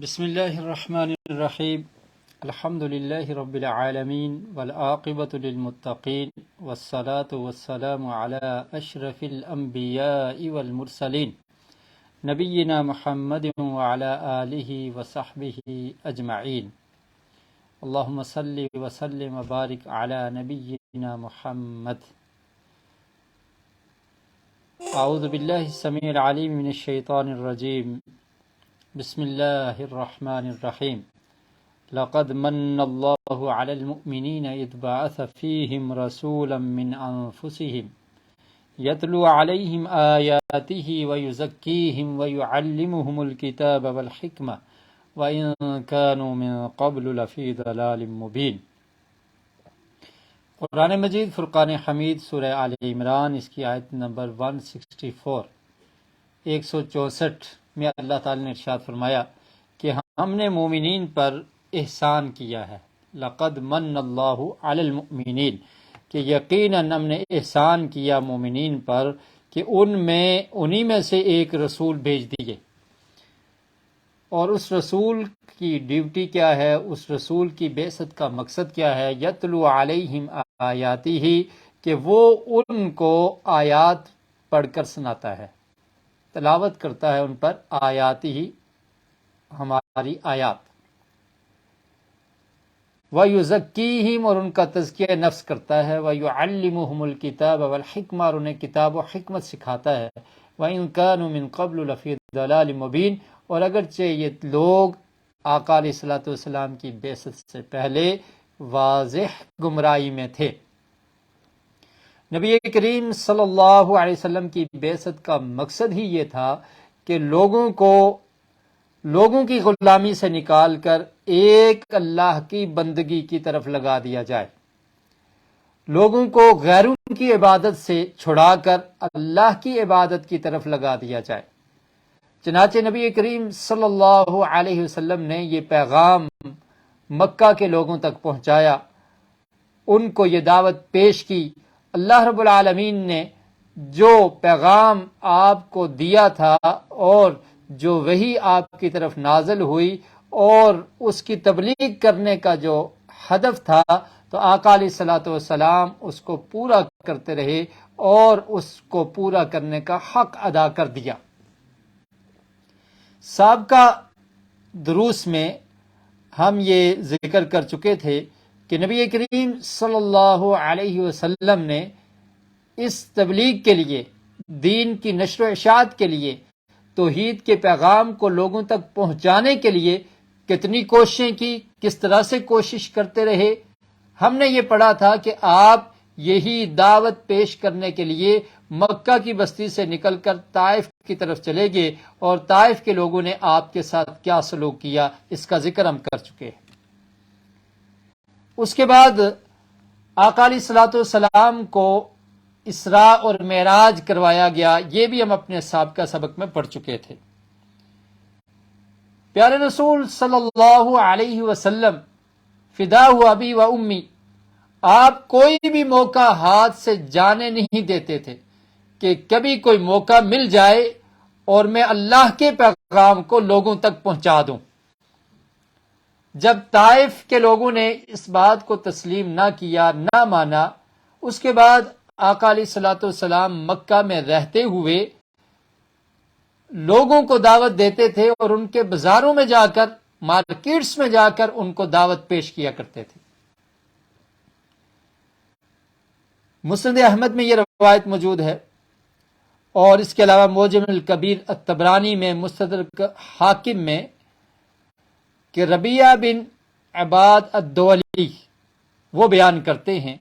بسم اللہ الرحمن الرحیم الحمد للہ رب العالمین والعاقبۃ للمتقین والصلاة والسلام علی اشرف الانبیاء والمرسلین نبینا محمد وعلی آلہ وصحبہ اجمعین اللہم صلی وسلم وبارک علی نبینا محمد۔ اعوذ باللہ السمیع العلیم من الشیطان الرجیم، بسم اللہ الرحمن الرحیم۔ لقد من اللہ علی المؤمنین اذ بعث فیہم رسولا من انفسہم یتلو علیہم آیاتہ ویزکیہم ویعلمہم الکتاب والحکمہ وإن كانوا من قبل لفی ضلال مبین۔ قرآن مجید فرقان حمید سورہ آل عمران، اس کی آیت نمبر 164 میں اللہ تعالی نے ارشاد فرمایا کہ ہم نے مومنین پر احسان کیا ہے۔ لقد من اللہ علی المؤمنین، کہ یقیناً ہم نے احسان کیا مومنین پر کہ انہی میں سے ایک رسول بھیج دیے، اور اس رسول کی ڈیوٹی کیا ہے، اس رسول کی بعثت کا مقصد کیا ہے؟ یتلو علیہم آیاتہ، کہ وہ ان کو آیات پڑھ کر سناتا ہے، تلاوت کرتا ہے ان پر آیات ہی، ہماری آیات۔ وَيُزَكِّيهِمْ، اور ان کا تزکیہ نفس کرتا ہے۔ وَيُعَلِّمُهُمُ الْكِتَابَ وَالْحِكْمَةَ، اور انہیں کتاب و حکمت سکھاتا ہے۔ وَإِن كَانُوا مِن قَبْلُ لَفِي ضَلَالٍ مُبِينٍ، اور اگرچہ یہ لوگ آقا علیہ الصلوۃ والسلام کی بعثت سے پہلے واضح گمراہی میں تھے۔ نبی کریم صلی اللہ علیہ وسلم کی بعثت کا مقصد ہی یہ تھا کہ لوگوں کی غلامی سے نکال کر ایک اللہ کی بندگی کی طرف لگا دیا جائے، لوگوں کو غیروں کی عبادت سے چھڑا کر اللہ کی عبادت کی طرف لگا دیا جائے۔ چنانچہ نبی کریم صلی اللہ علیہ وسلم نے یہ پیغام مکہ کے لوگوں تک پہنچایا، ان کو یہ دعوت پیش کی۔ اللہ رب العالمین نے جو پیغام آپ کو دیا تھا اور جو وحی آپ کی طرف نازل ہوئی، اور اس کی تبلیغ کرنے کا جو ہدف تھا، تو آقا علیہ الصلوۃ والسلام اس کو پورا کرتے رہے اور اس کو پورا کرنے کا حق ادا کر دیا۔ سابقہ دروس میں ہم یہ ذکر کر چکے تھے کہ نبی کریم صلی اللہ علیہ وسلم نے اس تبلیغ کے لیے، دین کی نشر و اشاعت کے لیے، توحید کے پیغام کو لوگوں تک پہنچانے کے لیے کتنی کوششیں کی، کس طرح سے کوشش کرتے رہے۔ ہم نے یہ پڑھا تھا کہ آپ یہی دعوت پیش کرنے کے لیے مکہ کی بستی سے نکل کر طائف کی طرف چلے گئے، اور طائف کے لوگوں نے آپ کے ساتھ کیا سلوک کیا، اس کا ذکر ہم کر چکے ہیں۔ اس کے بعد آقا علیہ الصلوۃ والسلام کو اسراء اور معراج کروایا گیا، یہ بھی ہم اپنے سابقہ سبق میں پڑھ چکے تھے۔ پیارے رسول صلی اللہ علیہ وسلم فدا ابی و امی، آپ کوئی بھی موقع ہاتھ سے جانے نہیں دیتے تھے کہ کبھی کوئی موقع مل جائے اور میں اللہ کے پیغام کو لوگوں تک پہنچا دوں۔ جب طائف کے لوگوں نے اس بات کو تسلیم نہ کیا، نہ مانا، اس کے بعد آقا علیہ الصلوۃ والسلام مکہ میں رہتے ہوئے لوگوں کو دعوت دیتے تھے، اور ان کے بازاروں میں جا کر، مارکیٹس میں جا کر ان کو دعوت پیش کیا کرتے تھے۔ مسند احمد میں یہ روایت موجود ہے، اور اس کے علاوہ معجم الکبیر الطبرانی میں، مستدرک حاکم میں، کہ ربیعہ بن عباد الدولی وہ بیان کرتے ہیں،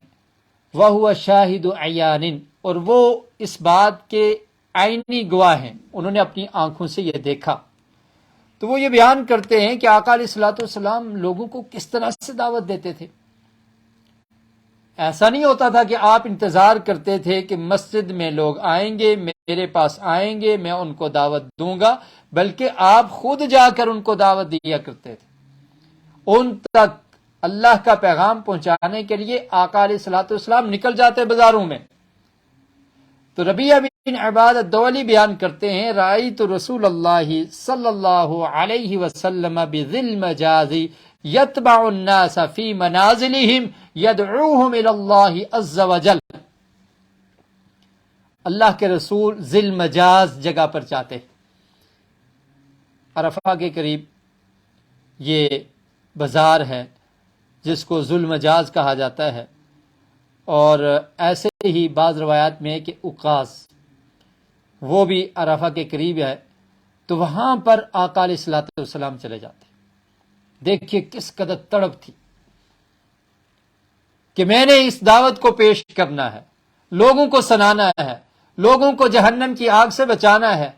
وَهُوَ شَاهِدُ عَيَانٍ، اور وہ اس بات کے عینی گواہ ہیں، انہوں نے اپنی آنکھوں سے یہ دیکھا۔ تو وہ یہ بیان کرتے ہیں کہ آقا علیہ الصلوۃ والسلام لوگوں کو کس طرح سے دعوت دیتے تھے۔ ایسا نہیں ہوتا تھا کہ آپ انتظار کرتے تھے کہ مسجد میں لوگ آئیں گے، میرے پاس آئیں گے، میں ان کو دعوت دوں گا، بلکہ آپ خود جا کر ان کو دعوت دیا کرتے تھے۔ ان تک اللہ کا پیغام پہنچانے کے لیے آقا علیہ الصلوۃ والسلام نکل جاتے بازاروں میں۔ تو ربیعہ بن عباد الدولی بیان کرتے ہیں رأیت رسول اللہ صلی اللہ علیہ وسلم بذی المجاز یتبع الناس فی منازلہم یدعوہم الی اللہ عز وجل. اللہ کے رسول ذی المجاز جگہ پر جاتے، عرفہ کے قریب یہ بازار ہے جس کو ذو المجاز کہا جاتا ہے، اور ایسے ہی بعض روایات میں ہے کہ اقاص وہ بھی عرفہ کے قریب ہے، تو وہاں پر آقا علیہ الصلوۃ والسلام چلے جاتے. دیکھیے کس قدر تڑپ تھی کہ میں نے اس دعوت کو پیش کرنا ہے، لوگوں کو سنانا ہے، لوگوں کو جہنم کی آگ سے بچانا ہے،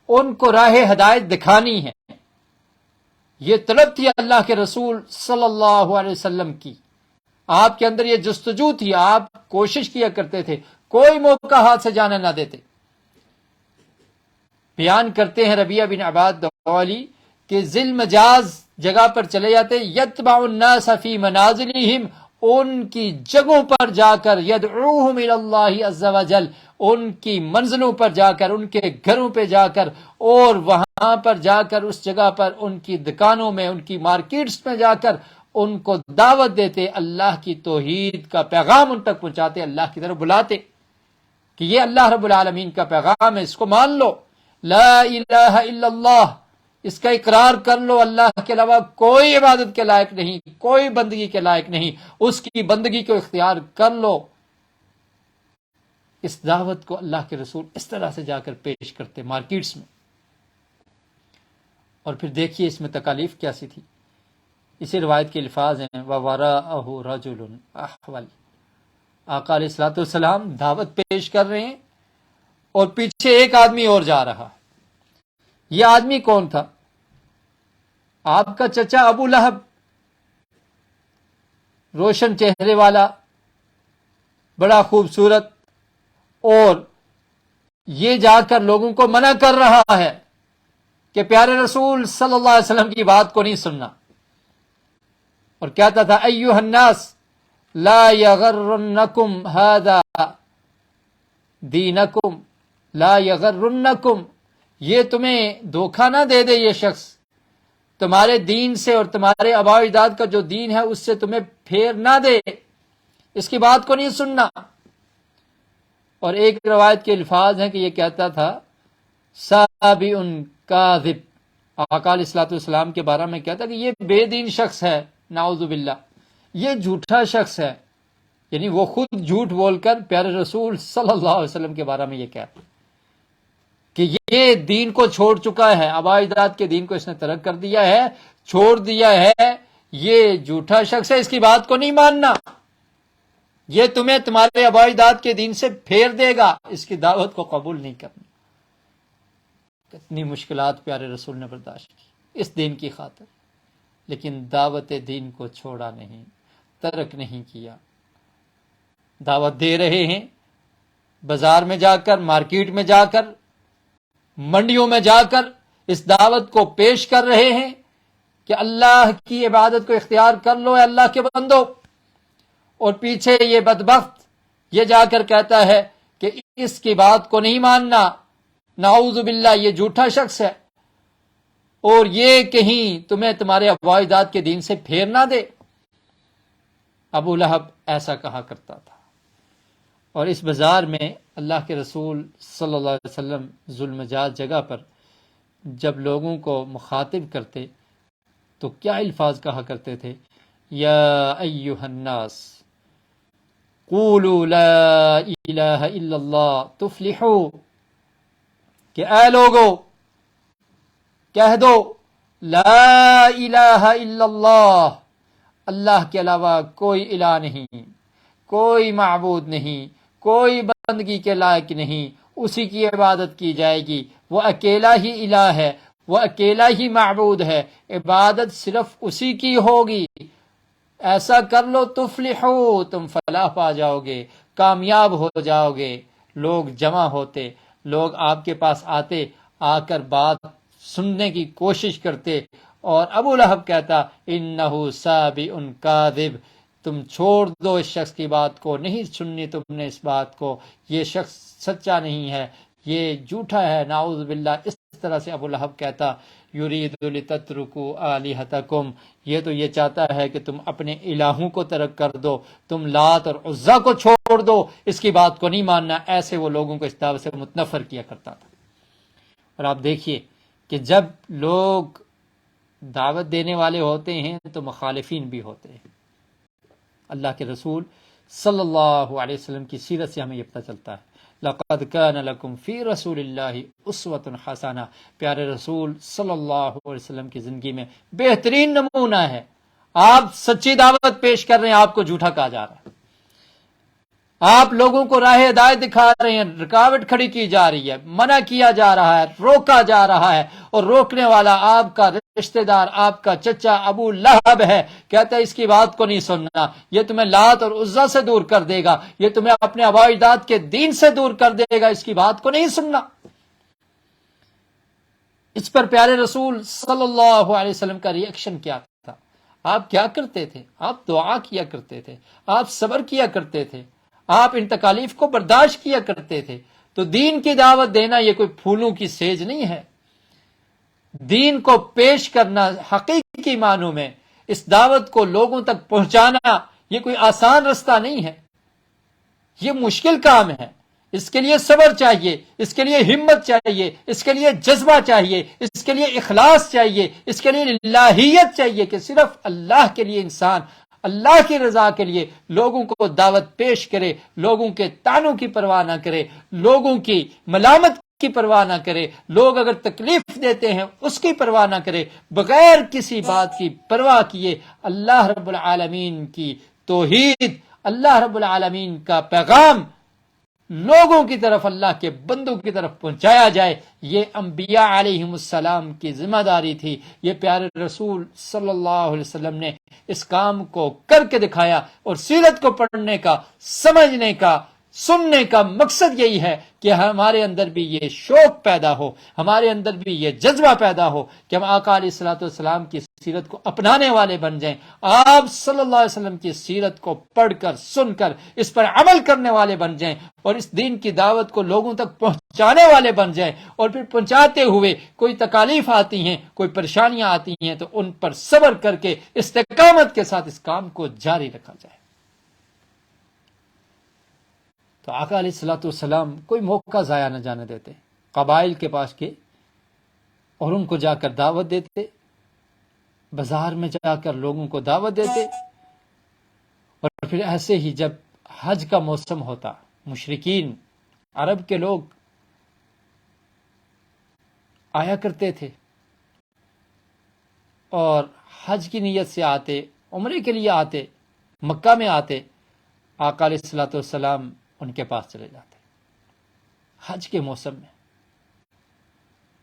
ان کو راہ ہدایت دکھانی ہے. یہ طلب تھی اللہ کے رسول صلی اللہ علیہ وسلم کی، آپ کے اندر یہ جستجو تھی، آپ کوشش کیا کرتے تھے، کوئی موقع ہاتھ سے جانے نہ دیتے. بیان کرتے ہیں ربیعہ بن عباد دولی کہ ذی المجاز جگہ پر چلے جاتے، یتبع الناس فی منازلہم، ان کی جگہوں پر جا کر، یدعوہم الی اللہ عز وجل، ان کی منزلوں پر جا کر، ان کے گھروں پہ جا کر، اور وہاں پر جا کر اس جگہ پر ان کی دکانوں میں، ان کی مارکیٹس میں جا کر ان کو دعوت دیتے، اللہ کی توحید کا پیغام ان تک پہنچاتے، اللہ کی طرف بلاتے کہ یہ اللہ رب العالمین کا پیغام ہے، اس کو مان لو، لا الہ الا اللہ، اس کا اقرار کر لو، اللہ کے علاوہ کوئی عبادت کے لائق نہیں، کوئی بندگی کے لائق نہیں، اس کی بندگی کو اختیار کر لو. اس دعوت کو اللہ کے رسول اس طرح سے جا کر پیش کرتے مارکیٹس میں. اور پھر دیکھیے اس میں تکالیف کیسی تھی. اسی روایت کے الفاظ ہیں وَوَرَاءَهُ رَجُلٌ أَحْوَلٌ، آقا علیہ الصلوۃ والسلام دعوت پیش کر رہے ہیں اور پیچھے ایک آدمی اور جا رہا. یہ آدمی کون تھا؟ آپ کا چچا ابو لہب، روشن چہرے والا، بڑا خوبصورت، اور یہ جا کر لوگوں کو منع کر رہا ہے کہ پیارے رسول صلی اللہ علیہ وسلم کی بات کو نہیں سننا، اور کہتا تھا ایھا الناس لا یغرنکم ھذا دینکم، لا یغرنکم، یہ تمہیں دھوکہ نہ دے دے، یہ شخص تمہارے دین سے اور تمہارے آباء و اجداد کا جو دین ہے اس سے تمہیں پھیر نہ دے، اس کی بات کو نہیں سننا. اور ایک روایت کے الفاظ ہیں کہ یہ کہتا تھا سابع کاذب، آقا علیہ الصلوۃ والسلام کے بارے میں کہتا کہ یہ بے دین شخص ہے، نعوذ باللہ، یہ جھوٹا شخص ہے. یعنی وہ خود جھوٹ بول کر پیارے رسول صلی اللہ علیہ وسلم کے بارے میں یہ کہتا کہ یہ دین کو چھوڑ چکا ہے، آباء اجداد کے دین کو اس نے ترک کر دیا ہے، چھوڑ دیا ہے، یہ جھوٹا شخص ہے، اس کی بات کو نہیں ماننا، یہ تمہیں تمہارے آباء اجداد کے دین سے پھیر دے گا، اس کی دعوت کو قبول نہیں کرنا. کتنی مشکلات پیارے رسول نے برداشت کی اس دین کی خاطر، لیکن دعوت دین کو چھوڑا نہیں، ترک نہیں کیا. دعوت دے رہے ہیں، بازار میں جا کر، مارکیٹ میں جا کر، منڈیوں میں جا کر اس دعوت کو پیش کر رہے ہیں کہ اللہ کی عبادت کو اختیار کر لو اے اللہ کے بندو، اور پیچھے یہ بدبخت یہ جا کر کہتا ہے کہ اس کی بات کو نہیں ماننا، نعوذ باللہ یہ جھوٹا شخص ہے، اور یہ کہیں تمہیں تمہارے آباء و اجداد کے دین سے پھیر نہ دے. ابو لہب ایسا کہا کرتا تھا. اور اس بازار میں اللہ کے رسول صلی اللہ علیہ وسلم ذو المجاز جگہ پر جب لوگوں کو مخاطب کرتے تو کیا الفاظ کہا کرتے تھے؟ یا ایھا الناس قولوا لا الہ الا اللہ تفلحوا، کہ اے لوگو کہہ دو لا الہ الا اللہ، اللہ کے علاوہ کوئی الہ نہیں، کوئی معبود نہیں، کوئی بندگی کے لائق نہیں، اسی کی عبادت کی جائے گی، وہ اکیلا ہی الہ ہے، وہ اکیلا ہی معبود ہے، عبادت صرف اسی کی ہوگی. ایسا کر لو تفلحو، تم فلاح پا جاؤ گے، کامیاب ہو جاؤ گے. لوگ جمع ہوتے، لوگ آپ کے پاس آتے، آ کر بات سننے کی کوشش کرتے، اور ابو لہب کہتا انہ سابع کاذب، تم چھوڑ دو اس شخص کی بات کو، نہیں سننی تم نے اس بات کو، یہ شخص سچا نہیں ہے، یہ جھوٹا ہے، نعوذ باللہ۔ اس طرح سے ابو لہب کہتا یرید لتترکوا آلہتکم، یہ تو یہ چاہتا ہے کہ تم اپنے الہوں کو ترک کر دو، تم لات اور عزا کو چھوڑ دو، اس کی بات کو نہیں ماننا۔ ایسے وہ لوگوں کو اس دعوت سے متنفر کیا کرتا تھا۔ اور آپ دیکھیے کہ جب لوگ دعوت دینے والے ہوتے ہیں تو مخالفین بھی ہوتے ہیں۔ اللہ کے رسول صلی اللہ علیہ وسلم کی سیرت سے ہمیں یہ پتہ چلتا ہے، لقد کان لکم فی رسول اللہ اسوۃ حسنہ، پیارے رسول صلی اللہ علیہ وسلم کی زندگی میں بہترین نمونہ ہے۔ آپ سچی دعوت پیش کر رہے ہیں، آپ کو جھوٹا کہا جا رہا ہے، آپ لوگوں کو راہ ہدایت دکھا رہے ہیں، رکاوٹ کھڑی کی جا رہی ہے، منع کیا جا رہا ہے، روکا جا رہا ہے، اور روکنے والا آپ کا رشتہ دار، آپ کا چچا ابو لہب ہے۔ کہتا ہے اس کی بات کو نہیں سننا، یہ تمہیں لات اور عزا سے دور کر دے گا، یہ تمہیں اپنے آباء اجداد کے دین سے دور کر دے گا، اس کی بات کو نہیں سننا۔ اس پر پیارے رسول صلی اللہ علیہ وسلم کا ری ایکشن کیا تھا؟ آپ کیا کرتے تھے؟ آپ دعا کیا کرتے تھے، آپ صبر کیا کرتے تھے، آپ ان تکالیف کو برداشت کیا کرتے تھے۔ تو دین کی دعوت دینا یہ کوئی پھولوں کی سیج نہیں ہے۔ دین کو پیش کرنا حقیقی معنوں میں، اس دعوت کو لوگوں تک پہنچانا یہ کوئی آسان رستہ نہیں ہے، یہ مشکل کام ہے۔ اس کے لیے صبر چاہیے، اس کے لیے ہمت چاہیے، اس کے لیے جذبہ چاہیے، اس کے لیے اخلاص چاہیے، اس کے لیے الہیت چاہیے کہ صرف اللہ کے لیے انسان اللہ کی رضا کے لیے لوگوں کو دعوت پیش کرے، لوگوں کے طعنوں کی پرواہ نہ کرے، لوگوں کی ملامت کی پرواہ نہ کرے، لوگ اگر تکلیف دیتے ہیں اس کی پرواہ نہ کرے، بغیر کسی بات کی پرواہ کیے اللہ رب العالمین کی توحید، اللہ رب العالمین کا پیغام لوگوں کی طرف، اللہ کے بندوں کی طرف پہنچایا جائے۔ یہ انبیاء علیہم السلام کی ذمہ داری تھی۔ یہ پیارے رسول صلی اللہ علیہ وسلم نے اس کام کو کر کے دکھایا، اور سیرت کو پڑھنے کا، سمجھنے کا، سننے کا مقصد یہی ہے کہ ہمارے اندر بھی یہ شوق پیدا ہو، ہمارے اندر بھی یہ جذبہ پیدا ہو کہ ہم آقا علیہ الصلوۃ والسلام کی سیرت کو اپنانے والے بن جائیں، آپ صلی اللہ علیہ وسلم کی سیرت کو پڑھ کر، سن کر اس پر عمل کرنے والے بن جائیں، اور اس دین کی دعوت کو لوگوں تک پہنچانے والے بن جائیں۔ اور پھر پہنچاتے ہوئے کوئی تکالیف آتی ہیں، کوئی پریشانیاں آتی ہیں تو ان پر صبر کر کے استقامت کے ساتھ اس کام کو جاری رکھا جائے۔ تو آقا علیہ الصلوۃ والسلام کوئی موقع ضائع نہ جانے دیتے، قبائل کے پاس کے اور ان کو جا کر دعوت دیتے، بازار میں جا کر لوگوں کو دعوت دیتے۔ اور پھر ایسے ہی جب حج کا موسم ہوتا، مشرکین عرب کے لوگ آیا کرتے تھے اور حج کی نیت سے آتے، عمرے کے لیے آتے، مکہ میں آتے، آقا علیہ الصلوۃ والسلام ان کے پاس چلے جاتے۔ حج کے موسم میں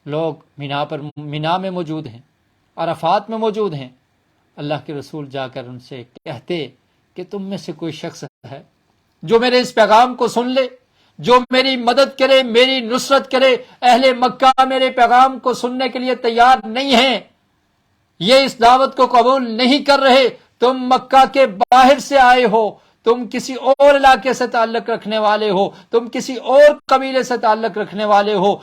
لوگ مینا میں موجود ہیں، عرفات میں موجود ہیں، اللہ کے رسول جا کر ان سے کہتے کہ تم میں سے کوئی شخص ہے جو میرے اس پیغام کو سن لے، جو میری مدد کرے، میری نصرت کرے۔ اہل مکہ میرے پیغام کو سننے کے لیے تیار نہیں ہیں، یہ اس دعوت کو قبول نہیں کر رہے۔ تم مکہ کے باہر سے آئے ہو، تم کسی اور علاقے سے تعلق رکھنے والے ہو، تم کسی اور قبیلے سے تعلق رکھنے والے ہو،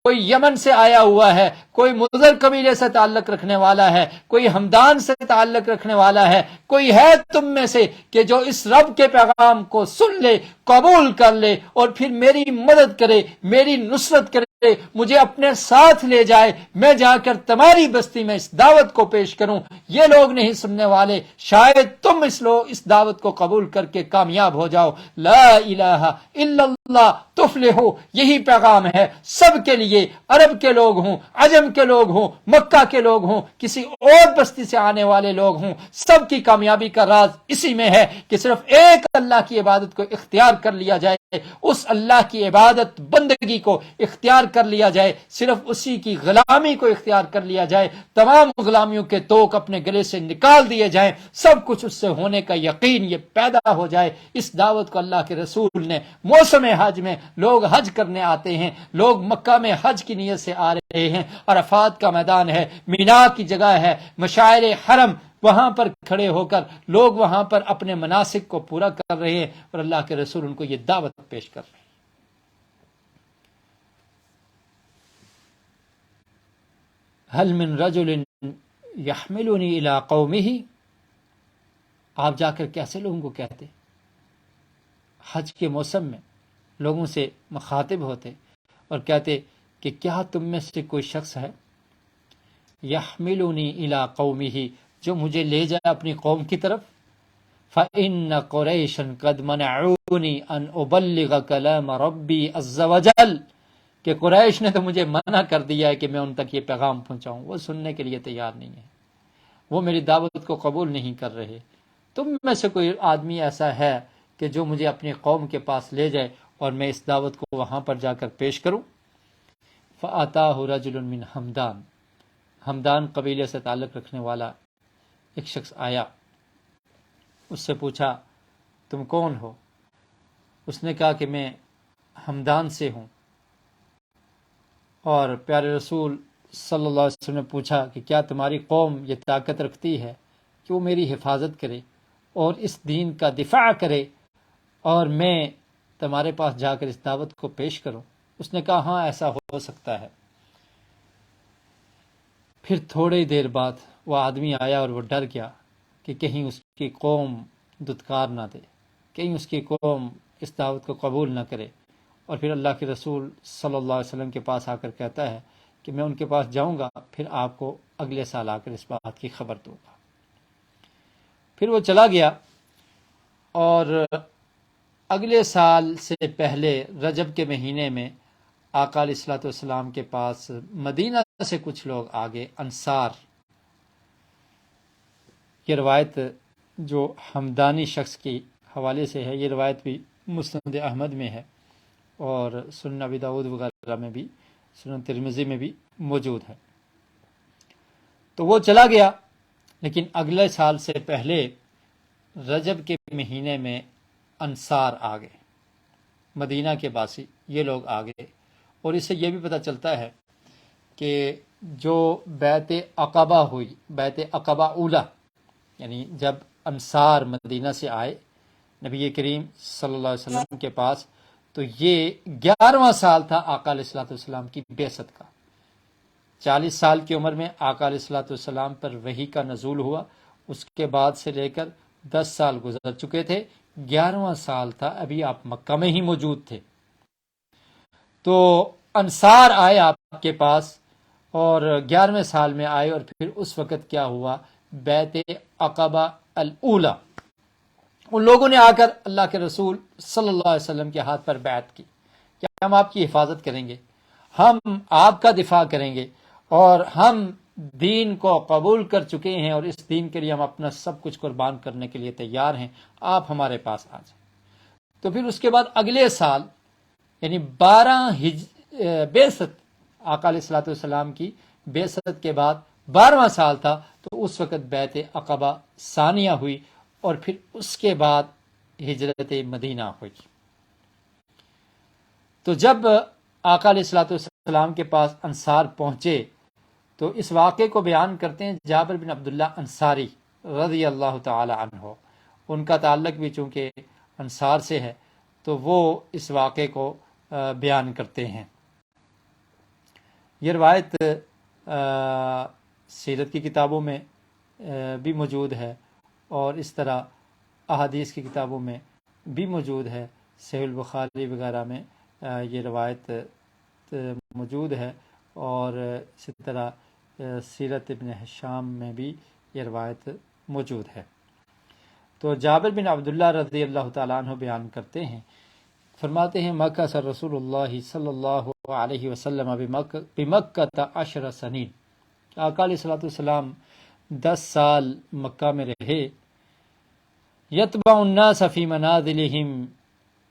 کوئی یمن سے آیا ہوا ہے، کوئی مضر قبیلے سے تعلق رکھنے والا ہے، کوئی ہمدان سے تعلق رکھنے والا ہے، کوئی ہے تم میں سے کہ جو اس رب کے پیغام کو سن لے، قبول کر لے، اور پھر میری مدد کرے، میری نصرت کرے، مجھے اپنے ساتھ لے جائے، میں جا کر تمہاری بستی میں اس دعوت کو پیش کروں۔ یہ لوگ نہیں سننے والے، شاید تم اس دعوت کو قبول کر کے کامیاب ہو جاؤ۔ لا الہ الا اللہ تفلحو، یہی پیغام ہے سب کے لیے، عرب کے لوگ ہوں، عجم کے لوگ ہوں، مکہ کے لوگ ہوں، کسی اور بستی سے آنے والے لوگ ہوں، سب کی کامیابی کا راز اسی میں ہے کہ صرف ایک اللہ کی عبادت کو اختیار کر لیا جائے، اس اللہ کی عبادت بندگی کو اختیار کر لیا جائے، صرف اسی کی غلامی کو اختیار کر لیا جائے، تمام غلامیوں کے توق اپنے گلے سے نکال دیے جائیں، سب کچھ اس سے ہونے کا یقین یہ پیدا ہو جائے۔ اس دعوت کو اللہ کے رسول نے موسم حج میں، لوگ حج کرنے آتے ہیں، لوگ مکہ میں حج کی نیت سے آ رہے ہیں، عرفات کا میدان ہے، مینا کی جگہ ہے، مشاعر حرم، وہاں پر کھڑے ہو کر لوگ وہاں پر اپنے مناسک کو پورا کر رہے ہیں، اور اللہ کے رسول ان کو یہ دعوت پیش کر رہے ہیں۔ هل من رجل يحملني الى قومه، آپ جا کر کیسے لوگوں کو کہتے، حج کے موسم میں لوگوں سے مخاطب ہوتے اور کہتے کہ کیا تم میں سے کوئی شخص ہے یحملنی الی قومہ، جو مجھے لے جائے اپنی قوم کی طرف، فإن قریشا قد منعونی ان ابلغ کلام ربی عز وجل، کہ قریش نے تو مجھے منع کر دیا ہے کہ میں ان تک یہ پیغام پہنچاؤں، وہ سننے کے لیے تیار نہیں ہے، وہ میری دعوت کو قبول نہیں کر رہے۔ تم میں سے کوئی آدمی ایسا ہے کہ جو مجھے اپنی قوم کے پاس لے جائے اور میں اس دعوت کو وہاں پر جا کر پیش کروں؟ فَأَتَاهُ رَجُلٌ مِّنْ ہمدان، ہمدان قبیلے سے تعلق رکھنے والا ایک شخص آیا، اس سے پوچھا تم کون ہو؟ اس نے کہا کہ میں ہمدان سے ہوں۔ اور پیارے رسول صلی اللہ علیہ وسلم نے پوچھا کہ کیا تمہاری قوم یہ طاقت رکھتی ہے کہ وہ میری حفاظت کرے اور اس دین کا دفاع کرے اور میں تمہارے پاس جا کر اس دعوت کو پیش کروں؟ اس نے کہا ہاں ایسا ہو سکتا ہے۔ پھر تھوڑی دیر بعد وہ آدمی آیا اور وہ ڈر گیا کہ کہیں اس کی قوم دتکار نہ دے، کہیں اس کی قوم اس دعوت کو قبول نہ کرے، اور پھر اللہ کے رسول صلی اللہ علیہ وسلم کے پاس آ کر کہتا ہے کہ میں ان کے پاس جاؤں گا، پھر آپ کو اگلے سال آ کر اس بات کی خبر دوں گا۔ پھر وہ چلا گیا اور اگلے سال سے پہلے رجب کے مہینے میں آقا علیہ الصلوۃ والسلام کے پاس مدینہ سے کچھ لوگ آگے، انصار۔ یہ روایت جو ہمدانی شخص کی حوالے سے ہے، یہ روایت بھی مسند احمد میں ہے اور سنن ابی داؤد وغیرہ میں بھی، سنن ترمذی میں بھی موجود ہے۔ تو وہ چلا گیا، لیکن اگلے سال سے پہلے رجب کے مہینے میں انصار آ گئے، مدینہ کے باسی یہ لوگ آ گئے، اور اس سے یہ بھی پتہ چلتا ہے کہ جو بیعت عقبہ ہوئی، بیعت عقبہ اولیٰ، یعنی جب انصار مدینہ سے آئے نبی کریم صلی اللہ علیہ وسلم کے پاس، تو یہ 11واں سال تھا آقا علیہ الصلوۃ والسلام کی بعثت کا۔ 40 سال کی عمر میں آقا علیہ الصلوۃ والسلام پر وحی کا نزول ہوا، اس کے بعد سے لے کر 10 سال گزر چکے تھے، 11واں سال تھا، ابھی آپ مکہ میں ہی موجود تھے۔ تو انصار آئے آپ کے پاس اور 11ویں سال میں آئے، اور پھر اس وقت کیا ہوا، بیعت عقبہ الاولیٰ، ان لوگوں نے آ کر اللہ کے رسول صلی اللہ علیہ وسلم کے ہاتھ پر بیعت کی کہ ہم آپ کی حفاظت کریں گے، ہم آپ کا دفاع کریں گے، اور ہم دین کو قبول کر چکے ہیں اور اس دین کے لیے ہم اپنا سب کچھ قربان کرنے کے لیے تیار ہیں، آپ ہمارے پاس آ جائیں۔ تو پھر اس کے بعد اگلے سال یعنی 12 بعثت، آقا علیہ الصلوۃ والسلام کی بعثت کے بعد 12واں سال تھا، تو اس وقت بیعت عقبہ ثانیہ ہوئی، اور پھر اس کے بعد ہجرت مدینہ ہوئی۔ تو جب آقا علیہ الصلوۃ والسلام کے پاس انصار پہنچے تو اس واقعے کو بیان کرتے ہیں جابر بن عبداللہ انصاری رضی اللہ تعالی عنہ، ان کا تعلق بھی چونکہ انصار سے ہے تو وہ اس واقعے کو بیان کرتے ہیں۔ یہ روایت سیرت کی کتابوں میں بھی موجود ہے، اور اس طرح احادیث کی کتابوں میں بھی موجود ہے، صحیح البخاری وغیرہ میں یہ روایت موجود ہے، اور اسی طرح سیرت ابن ہشام میں بھی یہ روایت موجود ہے۔ تو جابر بن عبداللہ رضی اللہ تعالیٰ عنہ بیان کرتے ہیں، فرماتے ہیں مکث رسول اللہ صلی اللہ علیہ وسلم بمکہ 10 سنین، آقا علیہ الصلوۃ والسلام 10 سال مکہ میں رہے۔ یتبع الناس فی منازلہم،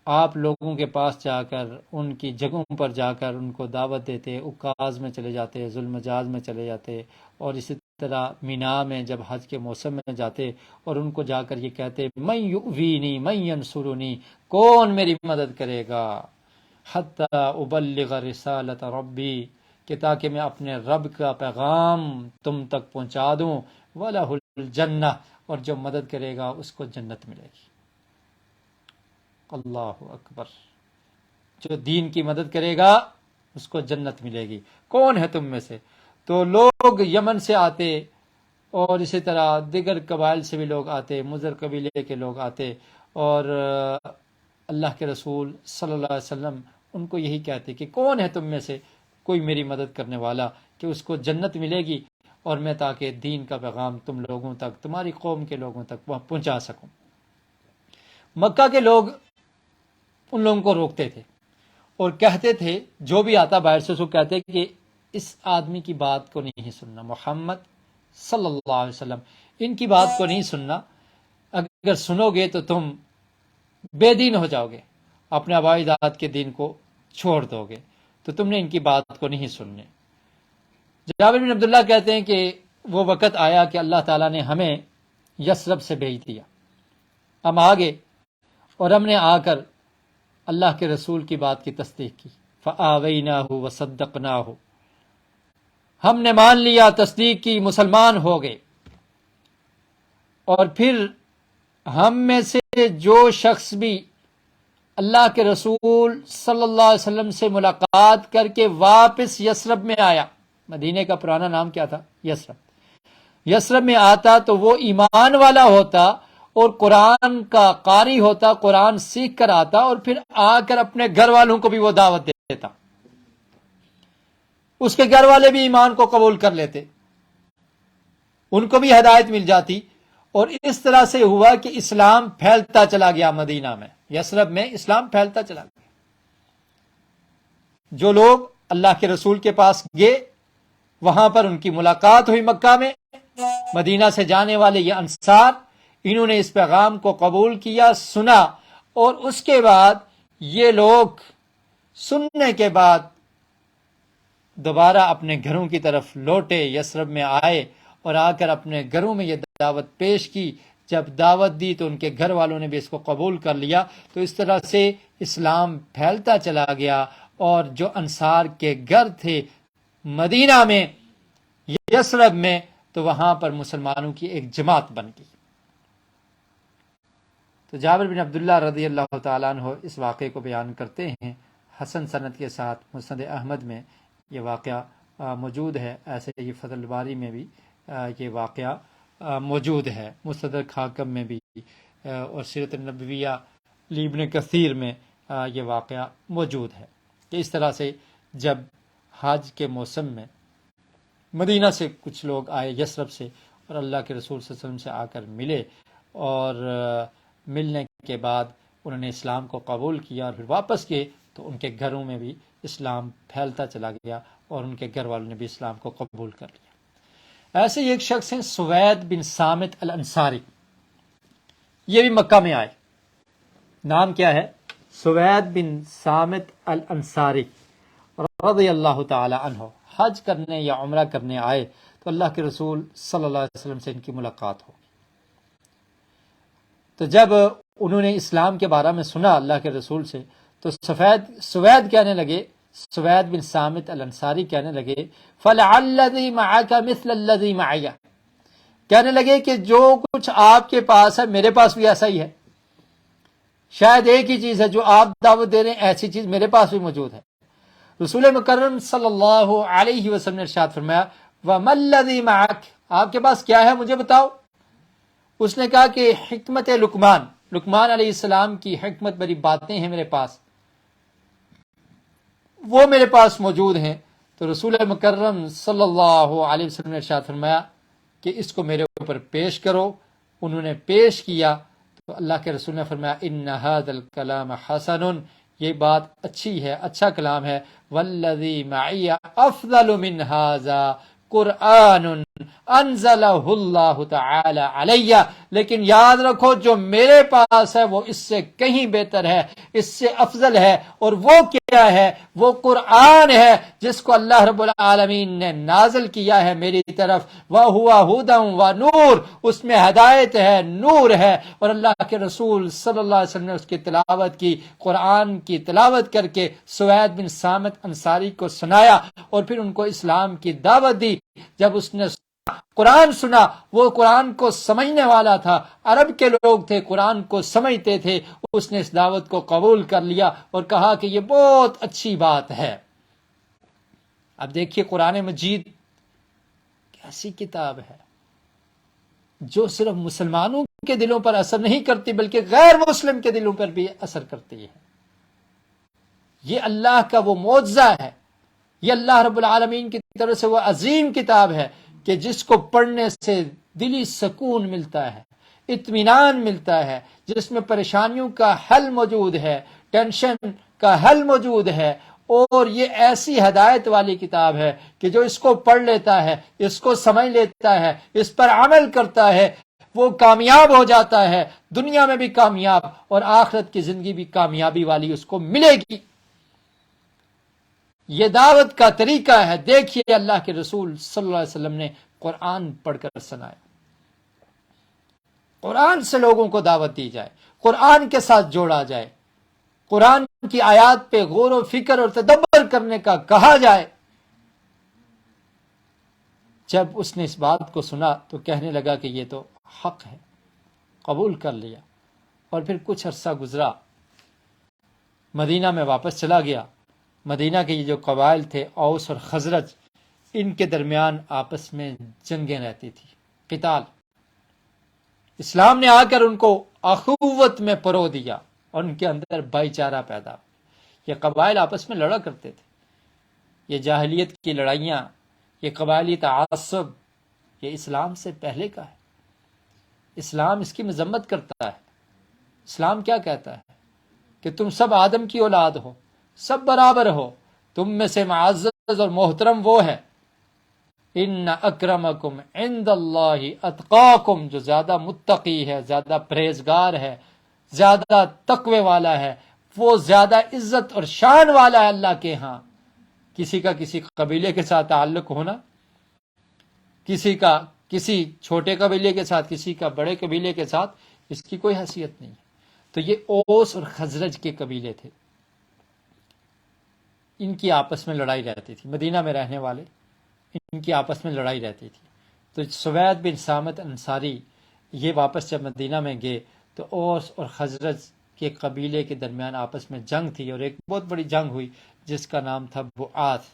آپ لوگوں کے پاس جا کر ان کی جگہوں پر جا کر ان کو دعوت دیتے، عکاظ میں چلے جاتے، ذو المجاز میں چلے جاتے، اور اسی طرح مینا میں جب حج کے موسم میں جاتے اور ان کو جا کر یہ کہتے من یؤوینی من ینصرنی، کون میری مدد کرے گا، حتی ابلغ رسالت ربی، کہ تاکہ میں اپنے رب کا پیغام تم تک پہنچا دوں، وَلَهُ الجنہ، اور جو مدد کرے گا اس کو جنت ملے گی۔ اللہ اکبر، جو دین کی مدد کرے گا اس کو جنت ملے گی۔ کون ہے تم میں سے؟ تو لوگ یمن سے آتے اور اسی طرح دیگر قبائل سے بھی لوگ آتے، مضر قبیلے کے لوگ آتے، اور اللہ کے رسول صلی اللہ علیہ وسلم ان کو یہی کہتے کہ کون ہے تم میں سے کوئی میری مدد کرنے والا کہ اس کو جنت ملے گی، اور میں تاکہ دین کا پیغام تم لوگوں تک، تمہاری قوم کے لوگوں تک وہ پہنچا سکوں۔ مکہ کے لوگ ان لوگوں کو روکتے تھے اور کہتے تھے، جو بھی آتا باہر سے اس کو کہتے کہ اس آدمی کی بات کو نہیں سننا، محمد صلی اللہ علیہ وسلم ان کی بات کو نہیں سننا، اگر سنو گے تو تم بے دین ہو جاؤ گے، اپنے آبائی اجداد کے دین کو چھوڑ دو گے، تو تم نے ان کی بات کو نہیں سننے۔ جابر بن عبداللہ کہتے ہیں کہ وہ وقت آیا کہ اللہ تعالیٰ نے ہمیں یثرب سے بھیج دیا، ہم آگے اور ہم نے آ کر اللہ کے رسول کی بات کی تصدیق کی، فآویناہ وصدقناہ، ہم نے مان لیا، تصدیق کی، مسلمان ہو گئے۔ اور پھر ہم میں سے جو شخص بھی اللہ کے رسول صلی اللہ علیہ وسلم سے ملاقات کر کے واپس یثرب میں آیا، مدینے کا پرانا نام کیا تھا؟ یثرب میں آتا تو وہ ایمان والا ہوتا اور قرآن کا قاری ہوتا، قرآن سیکھ کر آتا، اور پھر آ کر اپنے گھر والوں کو بھی وہ دعوت دیتا، اس کے گھر والے بھی ایمان کو قبول کر لیتے، ان کو بھی ہدایت مل جاتی، اور اس طرح سے ہوا کہ اسلام پھیلتا چلا گیا مدینہ میں، یثرب میں اسلام پھیلتا چلا گیا۔ جو لوگ اللہ کے رسول کے پاس گئے، وہاں پر ان کی ملاقات ہوئی مکہ میں، مدینہ سے جانے والے یہ انصار، انہوں نے اس پیغام کو قبول کیا، سنا، اور اس کے بعد یہ لوگ سننے کے بعد دوبارہ اپنے گھروں کی طرف لوٹے، یثرب میں آئے اور آ کر اپنے گھروں میں یہ دعوت پیش کی۔ جب دعوت دی تو ان کے گھر والوں نے بھی اس کو قبول کر لیا، تو اس طرح سے اسلام پھیلتا چلا گیا، اور جو انصار کے گھر تھے مدینہ میں، یثرب میں، تو وہاں پر مسلمانوں کی ایک جماعت بن گئی۔ تو جابر بن عبداللہ رضی اللہ تعالیٰ عنہ اس واقعے کو بیان کرتے ہیں حسن سند کے ساتھ، مسند احمد میں یہ واقعہ موجود ہے، ایسے یہ فتح الباری میں بھی یہ واقعہ موجود ہے، مستدرک حاکم میں بھی، اور سیرت النبویہ ابن کثیر میں یہ واقعہ موجود ہے کہ اس طرح سے جب حج کے موسم میں مدینہ سے کچھ لوگ آئے یثرب سے، اور اللہ کے رسول صلی اللہ علیہ وسلم سے آ کر ملے، اور ملنے کے بعد انہوں نے اسلام کو قبول کیا، اور پھر واپس گئے تو ان کے گھروں میں بھی اسلام پھیلتا چلا گیا، اور ان کے گھر والوں نے بھی اسلام کو قبول کر لیا۔ ایسے ہی ایک شخص ہیں سوید بن صامت الانصاری، یہ بھی مکہ میں آئے، نام کیا ہے؟ سوید بن صامت الانصاری رضی اللہ تعالی عنہ۔ حج کرنے یا عمرہ کرنے آئے تو اللہ کے رسول صلی اللہ علیہ وسلم سے ان کی ملاقات ہو، تو جب انہوں نے اسلام کے بارے میں سنا اللہ کے رسول سے، تو سوید کہنے لگے، سوید بن صامت الانصاری کہنے لگے، فَلَعَلَّ الَّذِي مَعَكَ مِثْلَ الَّذِي مَعِيَ، کہنے لگے کہ جو کچھ آپ کے پاس ہے میرے پاس بھی ایسا ہی ہے، شاید ایک ہی چیز ہے جو آپ دعوت دے رہے ہیں، ایسی چیز میرے پاس بھی موجود ہے۔ رسول مکرم صلی اللہ علیہ وسلم نے ارشاد فرمایا، وَمَا الَّذِي مَعَكَ، آپ کے پاس کیا ہے مجھے بتاؤ۔ اس نے کہا کہ حکمت لقمان علیہ السلام کی حکمت بری باتیں ہیں میرے پاس، وہ میرے پاس موجود ہیں۔ تو رسول مکرم صلی اللہ علیہ وسلم نے ارشاد فرمایا کہ اس کو میرے اوپر پیش کرو۔ انہوں نے پیش کیا تو اللہ کے رسول نے فرمایا، ان ھذا الکلام حسن، یہ بات اچھی ہے، اچھا کلام ہے، والذی معی افضل من ھذا قرآن انزلہ اللہ تعالی علیہ، لیکن یاد رکھو جو میرے پاس ہے وہ اس سے کہیں بہتر ہے، اس سے افضل ہے، اور وہ کیا ہے؟ وہ قرآن ہے جس کو اللہ رب العالمین نے نازل کیا ہے میری طرف، وَهُوَ هُدًى وَنُورٌ، اس میں ہدایت ہے، نور ہے۔ اور اللہ کے رسول صلی اللہ علیہ وسلم نے اس کی تلاوت کی، قرآن کی تلاوت کر کے سوید بن صامت انصاری کو سنایا، اور پھر ان کو اسلام کی دعوت دی۔ جب اس نے قرآن سنا، وہ قرآن کو سمجھنے والا تھا، عرب کے لوگ تھے، قرآن کو سمجھتے تھے، اس نے اس دعوت کو قبول کر لیا اور کہا کہ یہ بہت اچھی بات ہے۔ اب دیکھیے قرآن مجید ایسی کتاب ہے جو صرف مسلمانوں کے دلوں پر اثر نہیں کرتی بلکہ غیر مسلم کے دلوں پر بھی اثر کرتی ہے. یہ اللہ کا وہ معجزہ ہے، یہ اللہ رب العالمین کی طرف سے وہ عظیم کتاب ہے کہ جس کو پڑھنے سے دلی سکون ملتا ہے، اطمینان ملتا ہے، جس میں پریشانیوں کا حل موجود ہے، ٹینشن کا حل موجود ہے. اور یہ ایسی ہدایت والی کتاب ہے کہ جو اس کو پڑھ لیتا ہے، اس کو سمجھ لیتا ہے، اس پر عمل کرتا ہے، وہ کامیاب ہو جاتا ہے، دنیا میں بھی کامیاب اور آخرت کی زندگی بھی کامیابی والی اس کو ملے گی. یہ دعوت کا طریقہ ہے. دیکھیے اللہ کے رسول صلی اللہ علیہ وسلم نے قرآن پڑھ کر سنایا. قرآن سے لوگوں کو دعوت دی جائے، قرآن کے ساتھ جوڑا جائے، قرآن کی آیات پہ غور و فکر اور تدبر کرنے کا کہا جائے. جب اس نے اس بات کو سنا تو کہنے لگا کہ یہ تو حق ہے، قبول کر لیا. اور پھر کچھ عرصہ گزرا، مدینہ میں واپس چلا گیا. مدینہ کے یہ جو قبائل تھے، اوس اور خزرج، ان کے درمیان آپس میں جنگیں رہتی تھی، قتال. اسلام نے آ کر ان کو اخوت میں پرو دیا اور ان کے اندر بھائی چارہ پیدا. یہ قبائل آپس میں لڑا کرتے تھے. یہ جاہلیت کی لڑائیاں، یہ قبائلی تعصب، یہ اسلام سے پہلے کا ہے. اسلام اس کی مذمت کرتا ہے. اسلام کیا کہتا ہے کہ تم سب آدم کی اولاد ہو، سب برابر ہو، تم میں سے معزز اور محترم وہ ہے ان اکرمکم عند اللہ اتقاکم، جو زیادہ متقی ہے، زیادہ پرہیزگار ہے، زیادہ تقوی والا ہے، وہ زیادہ عزت اور شان والا ہے اللہ کے ہاں. کسی کا کسی قبیلے کے ساتھ تعلق ہونا، کسی کا کسی چھوٹے قبیلے کے ساتھ، کسی کا بڑے قبیلے کے ساتھ، اس کی کوئی حیثیت نہیں ہے. تو یہ اوس اور خزرج کے قبیلے تھے، ان کی آپس میں لڑائی رہتی تھی. مدینہ میں رہنے والے، ان کی آپس میں لڑائی رہتی تھی. تو سوید بن سامت انصاری یہ واپس جب مدینہ میں گئے تو اوس اور خزرج کے قبیلے کے درمیان آپس میں جنگ تھی، اور ایک بہت بڑی جنگ ہوئی جس کا نام تھا بعاث.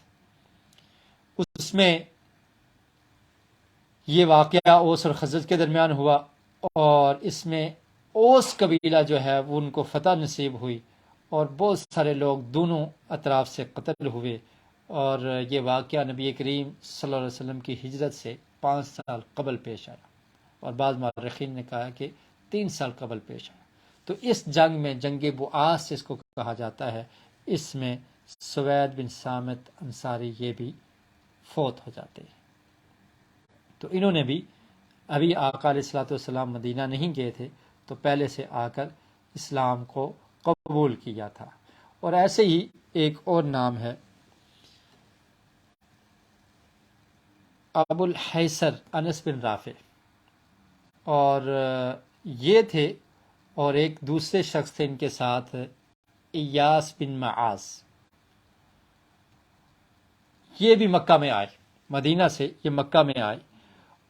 اس میں یہ واقعہ اوس اور خزرج کے درمیان ہوا، اور اس میں اوس قبیلہ جو ہے وہ ان کو فتح نصیب ہوئی، اور بہت سارے لوگ دونوں اطراف سے قتل ہوئے. اور یہ واقعہ نبی کریم صلی اللہ علیہ وسلم کی ہجرت سے 5 سال قبل پیش آیا، اور بعض مورخین نے کہا کہ 3 سال قبل پیش آیا. تو اس جنگ میں، جنگ بعاث جس کو کہا جاتا ہے، اس میں سوید بن سامت انصاری یہ بھی فوت ہو جاتے ہیں. تو انہوں نے بھی ابھی آقا علیہ الصلوۃ والسلام مدینہ نہیں گئے تھے تو پہلے سے آ کر اسلام کو قبول کیا تھا. اور ایسے ہی ایک اور نام ہے ابو الحیثر انس بن رافع، اور یہ تھے. اور ایک دوسرے شخص تھے ان کے ساتھ، ایاس بن معاذ. یہ بھی مکہ میں آئے، مدینہ سے یہ مکہ میں آئے،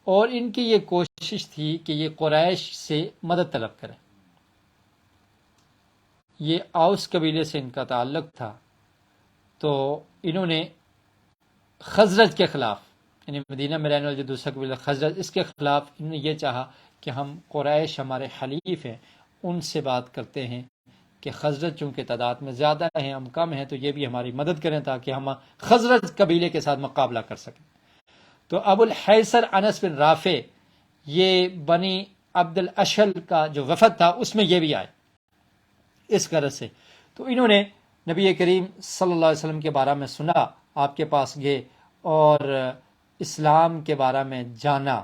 اور ان کی یہ کوشش تھی کہ یہ قریش سے مدد طلب کریں. یہ اوس قبیلے سے ان کا تعلق تھا، تو انہوں نے خزرج کے خلاف، یعنی مدینہ میں رہنے والے جو دوسرا قبیلہ خزرج، اس کے خلاف انہوں نے یہ چاہا کہ ہم قریش ہمارے حلیف ہیں، ان سے بات کرتے ہیں کہ خزرج چونکہ تعداد میں زیادہ ہیں، ہم کم ہیں، تو یہ بھی ہماری مدد کریں تاکہ ہم خزرج قبیلے کے ساتھ مقابلہ کر سکیں. تو ابو الحیثر انس بن رافع، یہ بنی عبد الاشل کا جو وفد تھا اس میں یہ بھی آئے اس غرض سے. تو انہوں نے نبی کریم صلی اللہ علیہ وسلم کے بارے میں سنا، آپ کے پاس گئے اور اسلام کے بارے میں جانا.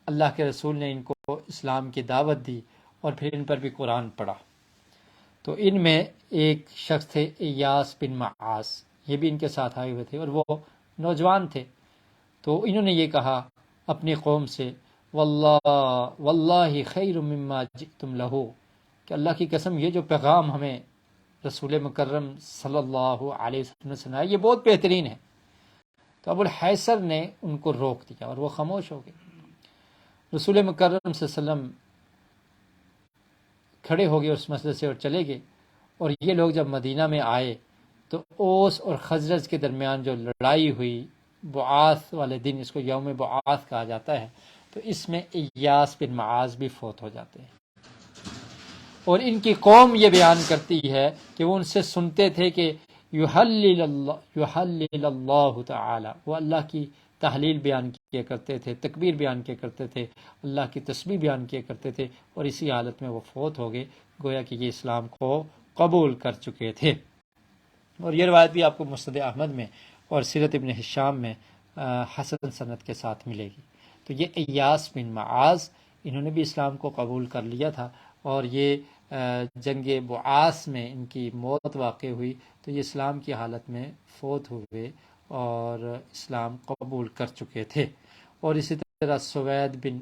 اللہ کے رسول نے ان کو اسلام کی دعوت دی اور پھر ان پر بھی قرآن پڑھا. تو ان میں ایک شخص تھے ایاس بن معاذ، یہ بھی ان کے ساتھ آئے ہوئے تھے اور وہ نوجوان تھے. تو انہوں نے یہ کہا اپنی قوم سے، واللہ خیر مما جئتم لہو، کہ اللہ کی قسم یہ جو پیغام ہمیں رسول مکرم صلی اللہ علیہ وسلم نے سنایا یہ بہت بہترین ہے. تو ابو الحیثر نے ان کو روک دیا اور وہ خاموش ہو گئے. رسول مکرم صلی اللہ علیہ وسلم کھڑے ہو گئے اس مسئلے سے اور چلے گئے. اور یہ لوگ جب مدینہ میں آئے تو اوس اور خزرج کے درمیان جو لڑائی ہوئی بعاث والے دن، اس کو یوم بعاث کہا جاتا ہے، تو اس میں ایاس بن معاذ بھی فوت ہو جاتے ہیں۔ اور ان کی قوم یہ بیان کرتی ہے کہ وہ ان سے سنتے تھے کہ یحلل اللہ تعالی، وہ اللہ کی تحلیل بیان کیا کرتے تھے، تکبیر بیان کیا کرتے تھے، اللہ کی تسبیح بیان کیا کرتے تھے، اور اسی حالت میں وہ فوت ہو گئے، گویا کہ یہ اسلام کو قبول کر چکے تھے۔ اور یہ روایت بھی آپ کو مسند احمد میں اور سیرت ابن ہشام میں حسن سند کے ساتھ ملے گی۔ تو یہ ایاس بن معاذ، انہوں نے بھی اسلام کو قبول کر لیا تھا، اور یہ جنگ بعاث میں ان کی موت واقع ہوئی تو یہ اسلام کی حالت میں فوت ہوئے اور اسلام قبول کر چکے تھے۔ اور اسی طرح سوید بن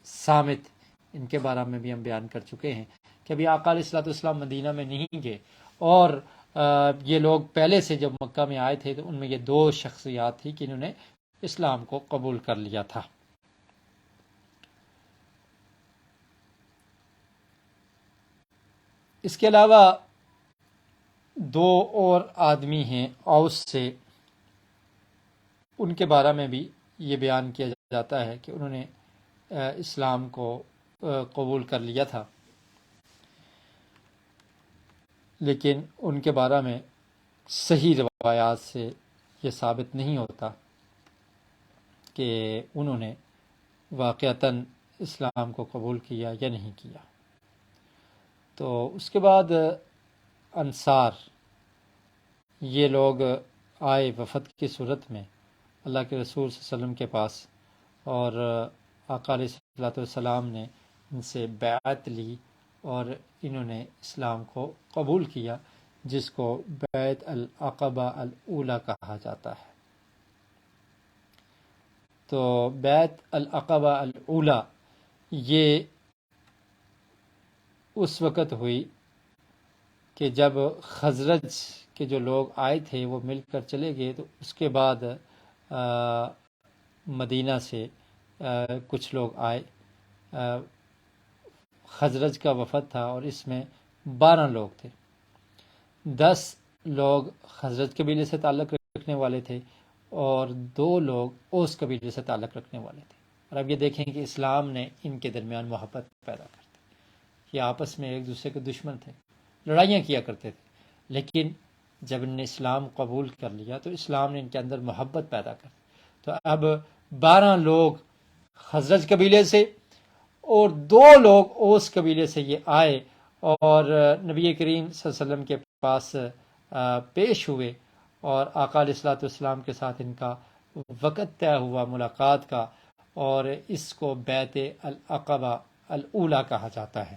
صامت، ان کے بارے میں بھی ہم بیان کر چکے ہیں کہ ابھی آقا علیہ الصلوۃ والسلام مدینہ میں نہیں گئے، اور یہ لوگ پہلے سے جب مکہ میں آئے تھے تو ان میں یہ دو شخصیات تھی کہ انہوں نے اسلام کو قبول کر لیا تھا۔ اس کے علاوہ دو اور آدمی ہیں اوس سے، ان کے بارے میں بھی یہ بیان کیا جاتا ہے کہ انہوں نے اسلام کو قبول کر لیا تھا، لیکن ان کے بارے میں صحیح روایات سے یہ ثابت نہیں ہوتا کہ انہوں نے واقعتاً اسلام کو قبول کیا یا نہیں کیا۔ تو اس کے بعد انصار، یہ لوگ آئے وفد کی صورت میں اللہ کے رسول صلی اللہ علیہ وسلم کے پاس، اور آقا علیہ الصلوۃ والسلام نے ان سے بیعت لی اور انہوں نے اسلام کو قبول کیا، جس کو بیعت العقبہ الاولی کہا جاتا ہے۔ تو بیعت العقبہ الاولی یہ اس وقت ہوئی کہ جب خزرج کے جو لوگ آئے تھے وہ مل کر چلے گئے، تو اس کے بعد مدینہ سے کچھ لوگ آئے، خزرج کا وفد تھا اور اس میں 12 لوگ تھے، 10 لوگ خزرج قبیلے سے تعلق رکھنے والے تھے اور 2 لوگ اوس قبیلے سے تعلق رکھنے والے تھے۔ اور اب یہ دیکھیں کہ اسلام نے ان کے درمیان محبت پیدا کر دی، یہ آپس میں ایک دوسرے کے دشمن تھے، لڑائیاں کیا کرتے تھے، لیکن جب ان نے اسلام قبول کر لیا تو اسلام نے ان کے اندر محبت پیدا کر دی۔ تو اب 12 لوگ خزرج قبیلے سے اور 2 لوگ اوس قبیلے سے یہ آئے اور نبی کریم صلی اللہ علیہ وسلم کے پاس پیش ہوئے، اور آقا علیہ الصلوۃ والسلام کے ساتھ ان کا وقت طے ہوا ملاقات کا، اور اس کو بیعت العقبہ الاولی کہا جاتا ہے۔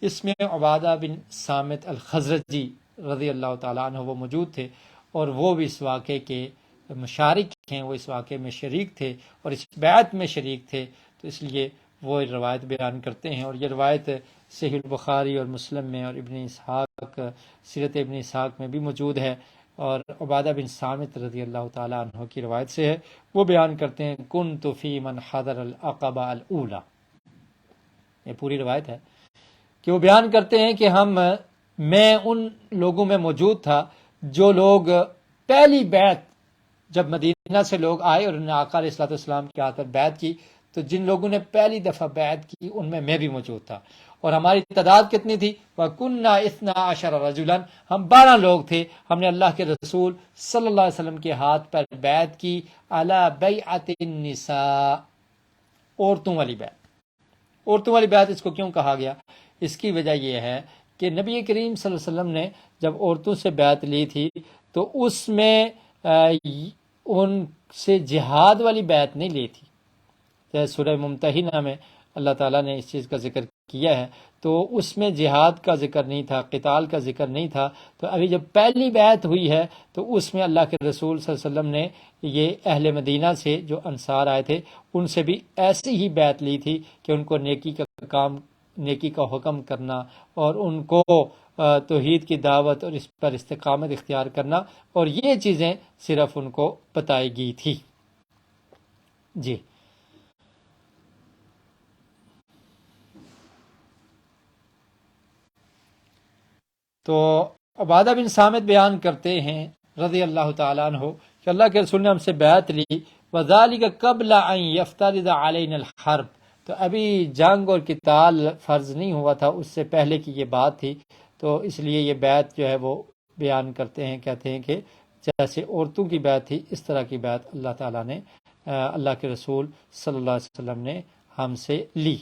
اس میں عبادہ بن صامت الخزرجی رضی اللہ تعالیٰ عنہ وہ موجود تھے، اور وہ بھی اس واقعے کے مشارک ہیں، وہ اس واقعے میں شریک تھے اور اس بیعت میں شریک تھے، تو اس لیے وہ روایت بیان کرتے ہیں۔ اور یہ روایت صحیح البخاری اور مسلم میں اور ابن اسحاق سیرت ابن اسحاق میں بھی موجود ہے، اور عبادہ بن صامت رضی اللہ تعالیٰ عنہ کی روایت سے ہے۔ وہ بیان کرتے ہیں کنت فی من حضر العقبہ الاولی، یہ پوری روایت ہے کہ وہ بیان کرتے ہیں کہ میں ان لوگوں میں موجود تھا جو لوگ پہلی بیعت، جب مدینہ سے لوگ آئے اور انہوں نے آقا علیہ الصلوۃ والسلام کے ہاتھ پر بیعت کی، تو جن لوگوں نے پہلی دفعہ بیعت کی ان میں بھی موجود تھا، اور ہماری تعداد کتنی تھی؟ وَكُنَّا 12 رَجُلًا، ہم 12 لوگ تھے، ہم نے اللہ کے رسول صلی اللہ علیہ وسلم کے ہاتھ پر بیعت کی، علی بیعت النساء، عورتوں والی بیعت۔ عورتوں والی بیعت اس کو کیوں کہا گیا؟ اس کی وجہ یہ ہے کہ نبی کریم صلی اللہ علیہ وسلم نے جب عورتوں سے بیعت لی تھی تو اس میں ان سے جہاد والی بیعت نہیں لی تھی، جیسے سورہ ممتحنہ میں اللہ تعالیٰ نے اس چیز کا ذکر کیا ہے، تو اس میں جہاد کا ذکر نہیں تھا، قتال کا ذکر نہیں تھا۔ تو ابھی جب پہلی بیعت ہوئی ہے تو اس میں اللہ کے رسول صلی اللہ علیہ وسلم نے یہ اہل مدینہ سے جو انصار آئے تھے ان سے بھی ایسی ہی بیعت لی تھی کہ ان کو نیکی کا حکم کرنا اور ان کو توحید کی دعوت اور اس پر استقامت اختیار کرنا، اور یہ چیزیں صرف ان کو بتائی گئی تھی۔ جی، تو عبادہ بن صامت بیان کرتے ہیں رضی اللہ تعالیٰ عنہ کہ اللہ کے رسول نے ہم سے بیعت لی وَذَلِكَ قَبْلَ أَن يَفْتَرِضَ عَلَيْنَا الْحَرْبَ، تو ابھی جنگ اور قتال فرض نہیں ہوا تھا، اس سے پہلے کی یہ بات تھی. تو اس لیے یہ بیعت جو ہے وہ بیان کرتے ہیں، کہتے ہیں کہ جیسے عورتوں کی بیعت تھی اس طرح کی بیعت اللہ تعالیٰ نے اللہ کے رسول صلی اللہ علیہ وسلم نے ہم سے لی.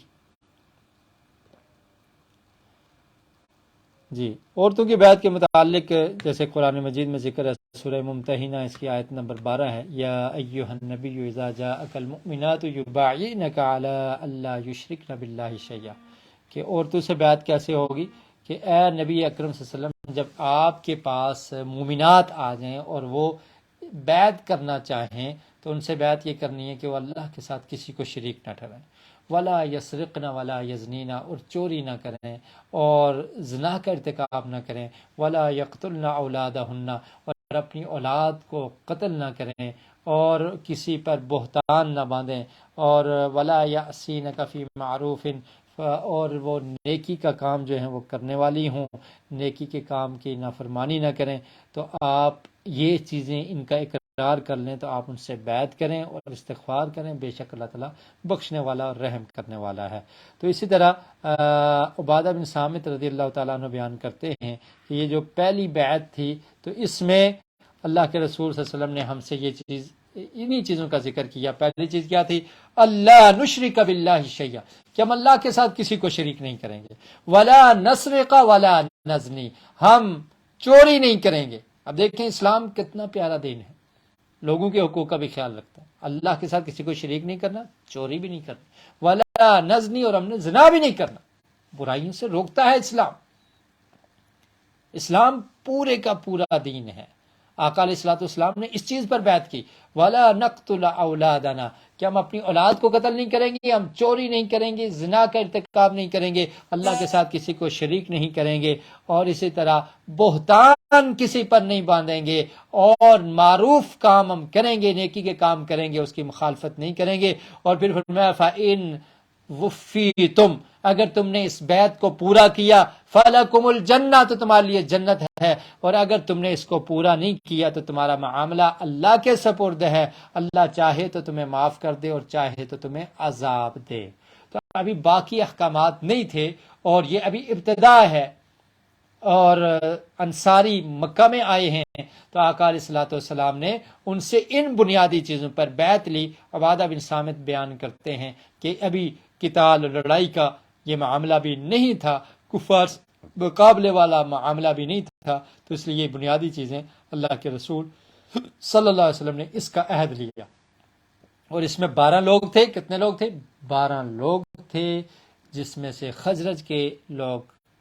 جی، عورتوں کی بیعت کے متعلق جیسے قرآن مجید میں ذکر ہے، سورہ ممتحنہ اس کی آیت نمبر 12 ہے، یا ایھا النبی اذا جاءک المؤمنات یبایعنک علی الا یشرکن باللہ شیئا، کہ عورتوں سے بیعت کیسے ہوگی کہ اے نبی اکرم صلی اللہ علیہ وسلم، جب آپ کے پاس مومنات آ جائیں اور وہ بیعت کرنا چاہیں تو ان سے بیعت یہ کرنی ہے کہ وہ اللہ کے ساتھ کسی کو شریک نہ ٹھہرائیں، ولا یسرقن ولا یزنین، اور چوری نہ کریں اور زنا کا ارتکاب نہ کریں، ولا یقتلن اولادہن، اور اپنی اولاد کو قتل نہ کریں اور کسی پر بہتان نہ باندھیں، اور ولا یعصینک فی معروف، اور وہ نیکی کا کام جو ہے وہ کرنے والی ہوں، نیکی کے کام کی نافرمانی نہ کریں. تو آپ یہ چیزیں ان کا اقرار کر لیں تو آپ ان سے بیعت کریں اور استغفار کریں، بے شک اللہ تعالیٰ بخشنے والا اور رحم کرنے والا ہے. تو اسی طرح عبادہ بن صامت رضی اللہ تعالیٰ عنہ بیان کرتے ہیں کہ یہ جو پہلی بیعت تھی تو اس میں اللہ کے رسول صلی اللہ علیہ وسلم نے ہم سے یہ چیز، انہی چیزوں کا ذکر کیا. پہلی چیز کیا تھی؟ اللہ نشرک باللہ شیئا، کہ ہم اللہ کے ساتھ کسی کو شریک نہیں کریں گے، ولا نسرق ولا نزنی، ہم چوری نہیں کریں گے. اب دیکھیں اسلام کتنا پیارا دین ہے، لوگوں کے حقوق کا بھی خیال رکھتا ہے، اللہ کے ساتھ کسی کو شریک نہیں کرنا، چوری بھی نہیں کرنا، ولا نزنی، اور ہم نے زنا بھی نہیں کرنا. برائیوں سے روکتا ہے اسلام. اسلام پورے کا پورا دین ہے. آقا علیہ الصلوۃ والسلام نے اس چیز پر بیعت کی، ولا نقتل اولادنا، کہ ہم اپنی اولاد کو قتل نہیں کریں گے، ہم چوری نہیں کریں گے، زنا کا ارتکاب نہیں کریں گے، اللہ کے ساتھ کسی کو شریک نہیں کریں گے، اور اسی طرح بہتان کسی پر نہیں باندھیں گے، اور معروف کام ہم کریں گے، نیکی کے کام کریں گے، اس کی مخالفت نہیں کریں گے. اور پھر فرمایا فَإِن وفیتم، اگر تم نے اس بیعت کو پورا کیا، فَلَكُمُ الْجَنَّةُ، تو تمہارے لیے جنت ہے، اور اگر تم نے اس کو پورا نہیں کیا تو تمہارا معاملہ اللہ کے سپرد ہے، اللہ چاہے تو تمہیں معاف کر دے اور چاہے تو تمہیں عذاب دے. تو ابھی باقی احکامات نہیں تھے اور یہ ابھی ابتدا ہے، اور انصاری مکہ میں آئے ہیں تو آقا علیہ الصلوۃ والسلام نے ان سے ان بنیادی چیزوں پر بیعت لی. عبادہ بن صامت بیان کرتے ہیں کہ ابھی قتال لڑائی کا یہ معاملہ بھی نہیں تھا، کفار مقابلے والا معاملہ بھی نہیں تھا، تو اس لیے یہ بنیادی چیزیں اللہ کے رسول صلی اللہ علیہ وسلم نے اس کا عہد لیا. اور اس میں 12 لوگ تھے. کتنے لوگ تھے؟ 12 لوگ تھے، جس میں سے خزرج کے لوگ،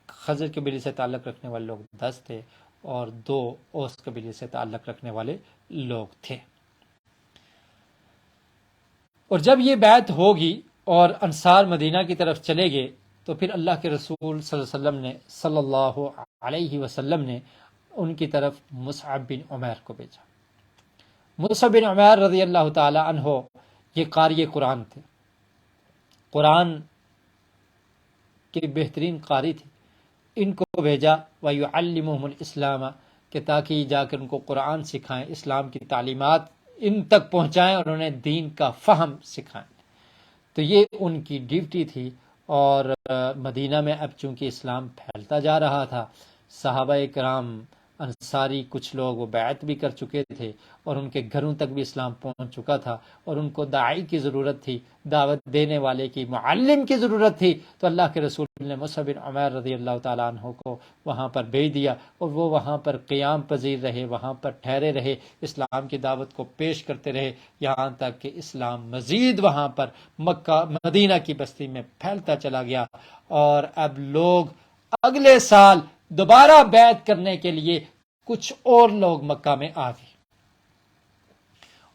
خزرج قبیلے سے تعلق رکھنے والے لوگ 10 تھے، اور 2 اوس قبیلے سے تعلق رکھنے والے لوگ تھے. اور جب یہ بیعت ہوگی اور انصار مدینہ کی طرف چلے گئے تو پھر اللہ کے رسول صلی اللہ علیہ وسلم نے ان کی طرف مصعب بن عمیر کو بھیجا. مصعب بن عمیر رضی اللہ تعالی عنہ یہ قاری قرآن تھے، قرآن کے بہترین قاری تھے. ان کو بھیجا وَيُعَلِّمُهُمُ الْإِسْلَامَ، کہ تاکہ جا کر ان کو قرآن سکھائیں، اسلام کی تعلیمات ان تک پہنچائیں اور انہیں دین کا فہم سکھائیں. تو یہ ان کی ڈیوٹی تھی. اور مدینہ میں اب چونکہ اسلام پھیلتا جا رہا تھا، صحابہ کرام انصاری کچھ لوگ وہ بیعت بھی کر چکے تھے اور ان کے گھروں تک بھی اسلام پہنچ چکا تھا، اور ان کو داعی کی ضرورت تھی، دعوت دینے والے کی، معلم کی ضرورت تھی. تو اللہ کے رسول نے مصعب بن عمیر رضی اللہ تعالیٰ عنہ کو وہاں پر بھیج دیا، اور وہ وہاں پر قیام پذیر رہے، وہاں پر ٹھہرے رہے، اسلام کی دعوت کو پیش کرتے رہے، یہاں تک کہ اسلام مزید وہاں پر مکہ مدینہ کی بستی میں پھیلتا چلا گیا. اور اب لوگ اگلے سال دوبارہ بیعت کرنے کے لیے کچھ اور لوگ مکہ میں آ گئے،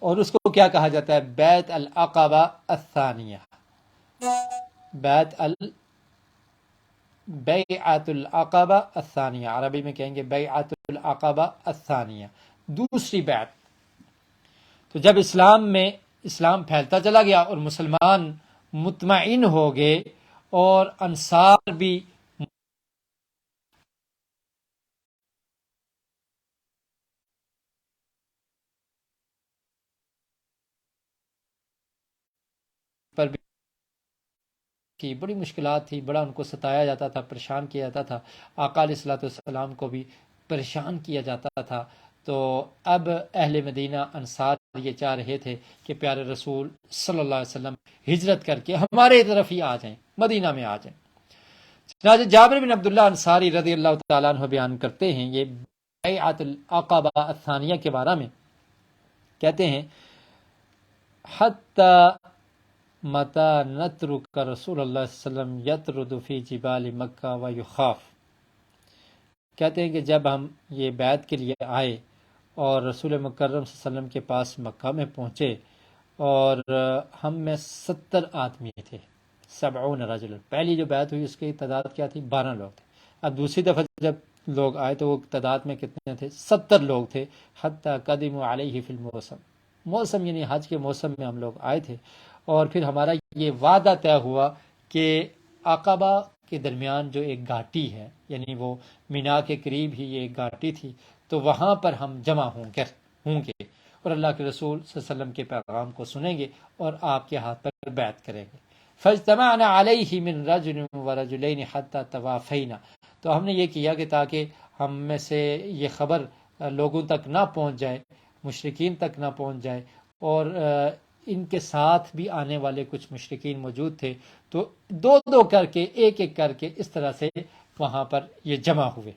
اور اس کو کیا کہا جاتا ہے؟ بیعت العقبہ الثانیہ. بیعت العقبہ الثانیہ، عربی میں کہیں گے بیعت العقبہ الثانیہ، دوسری بیعت. تو جب اسلام پھیلتا چلا گیا اور مسلمان مطمئن ہو گئے اور انصار بھی کی بڑی مشکلات تھی، بڑا ان کو ستایا جاتا تھا، پریشان کیا جاتا تھا، آقا علیہ الصلوۃ والسلام کو بھی پریشان کیا جاتا تھا۔ تو اب اہل مدینہ انصار یہ چاہ رہے تھے کہ پیارے رسول صلی اللہ علیہ وسلم ہجرت کر کے ہمارے طرف ہی آ جائیں، مدینہ میں آ جائیں۔ چنانچہ جابر بن عبداللہ انصاری رضی اللہ تعالیٰ عنہ بیان کرتے ہیں یہ بیعت العقبہ الثانیہ کے بارے میں، کہتے ہیں حتی متی نترک رسول اللہ صلی اللہ علیہ وسلم یطرد فی جبال مکہ و یخاف، کہتے ہیں کہ جب ہم یہ بیعت کے لیے آئے اور رسول مکرم صلی اللہ علیہ وسلم کے پاس مکہ میں پہنچے اور ہم میں 70 آدمی تھے، 70 رجل، پہلی جو بیعت ہوئی اس کی تعداد کیا تھی؟ 12 لوگ تھے۔ اب دوسری دفعہ جب لوگ آئے تو وہ تعداد میں کتنے تھے؟ 70 لوگ تھے۔ حتی قدموا علیہ فی الموسم، موسم یعنی حج کے موسم میں ہم لوگ آئے تھے، اور پھر ہمارا یہ وعدہ طے ہوا کہ عقبہ کے درمیان جو ایک گھاٹی ہے، یعنی وہ مینا کے قریب ہی یہ ایک گھاٹی تھی، تو وہاں پر ہم جمع ہوں گے اور اللہ کے رسول صلی اللہ علیہ وسلم کے پیغام کو سنیں گے اور آپ کے ہاتھ پر بیعت کریں گے۔ فاجتمعنا علیہ من رجل ورجلین حتی توافینا، تو ہم نے یہ کیا کہ تاکہ ہم میں سے یہ خبر لوگوں تک نہ پہنچ جائے، مشرکین تک نہ پہنچ جائے، اور ان کے ساتھ بھی آنے والے کچھ مشرکین موجود تھے، تو دو دو کر کے، ایک ایک کر کے اس طرح سے وہاں پر یہ جمع ہوئے۔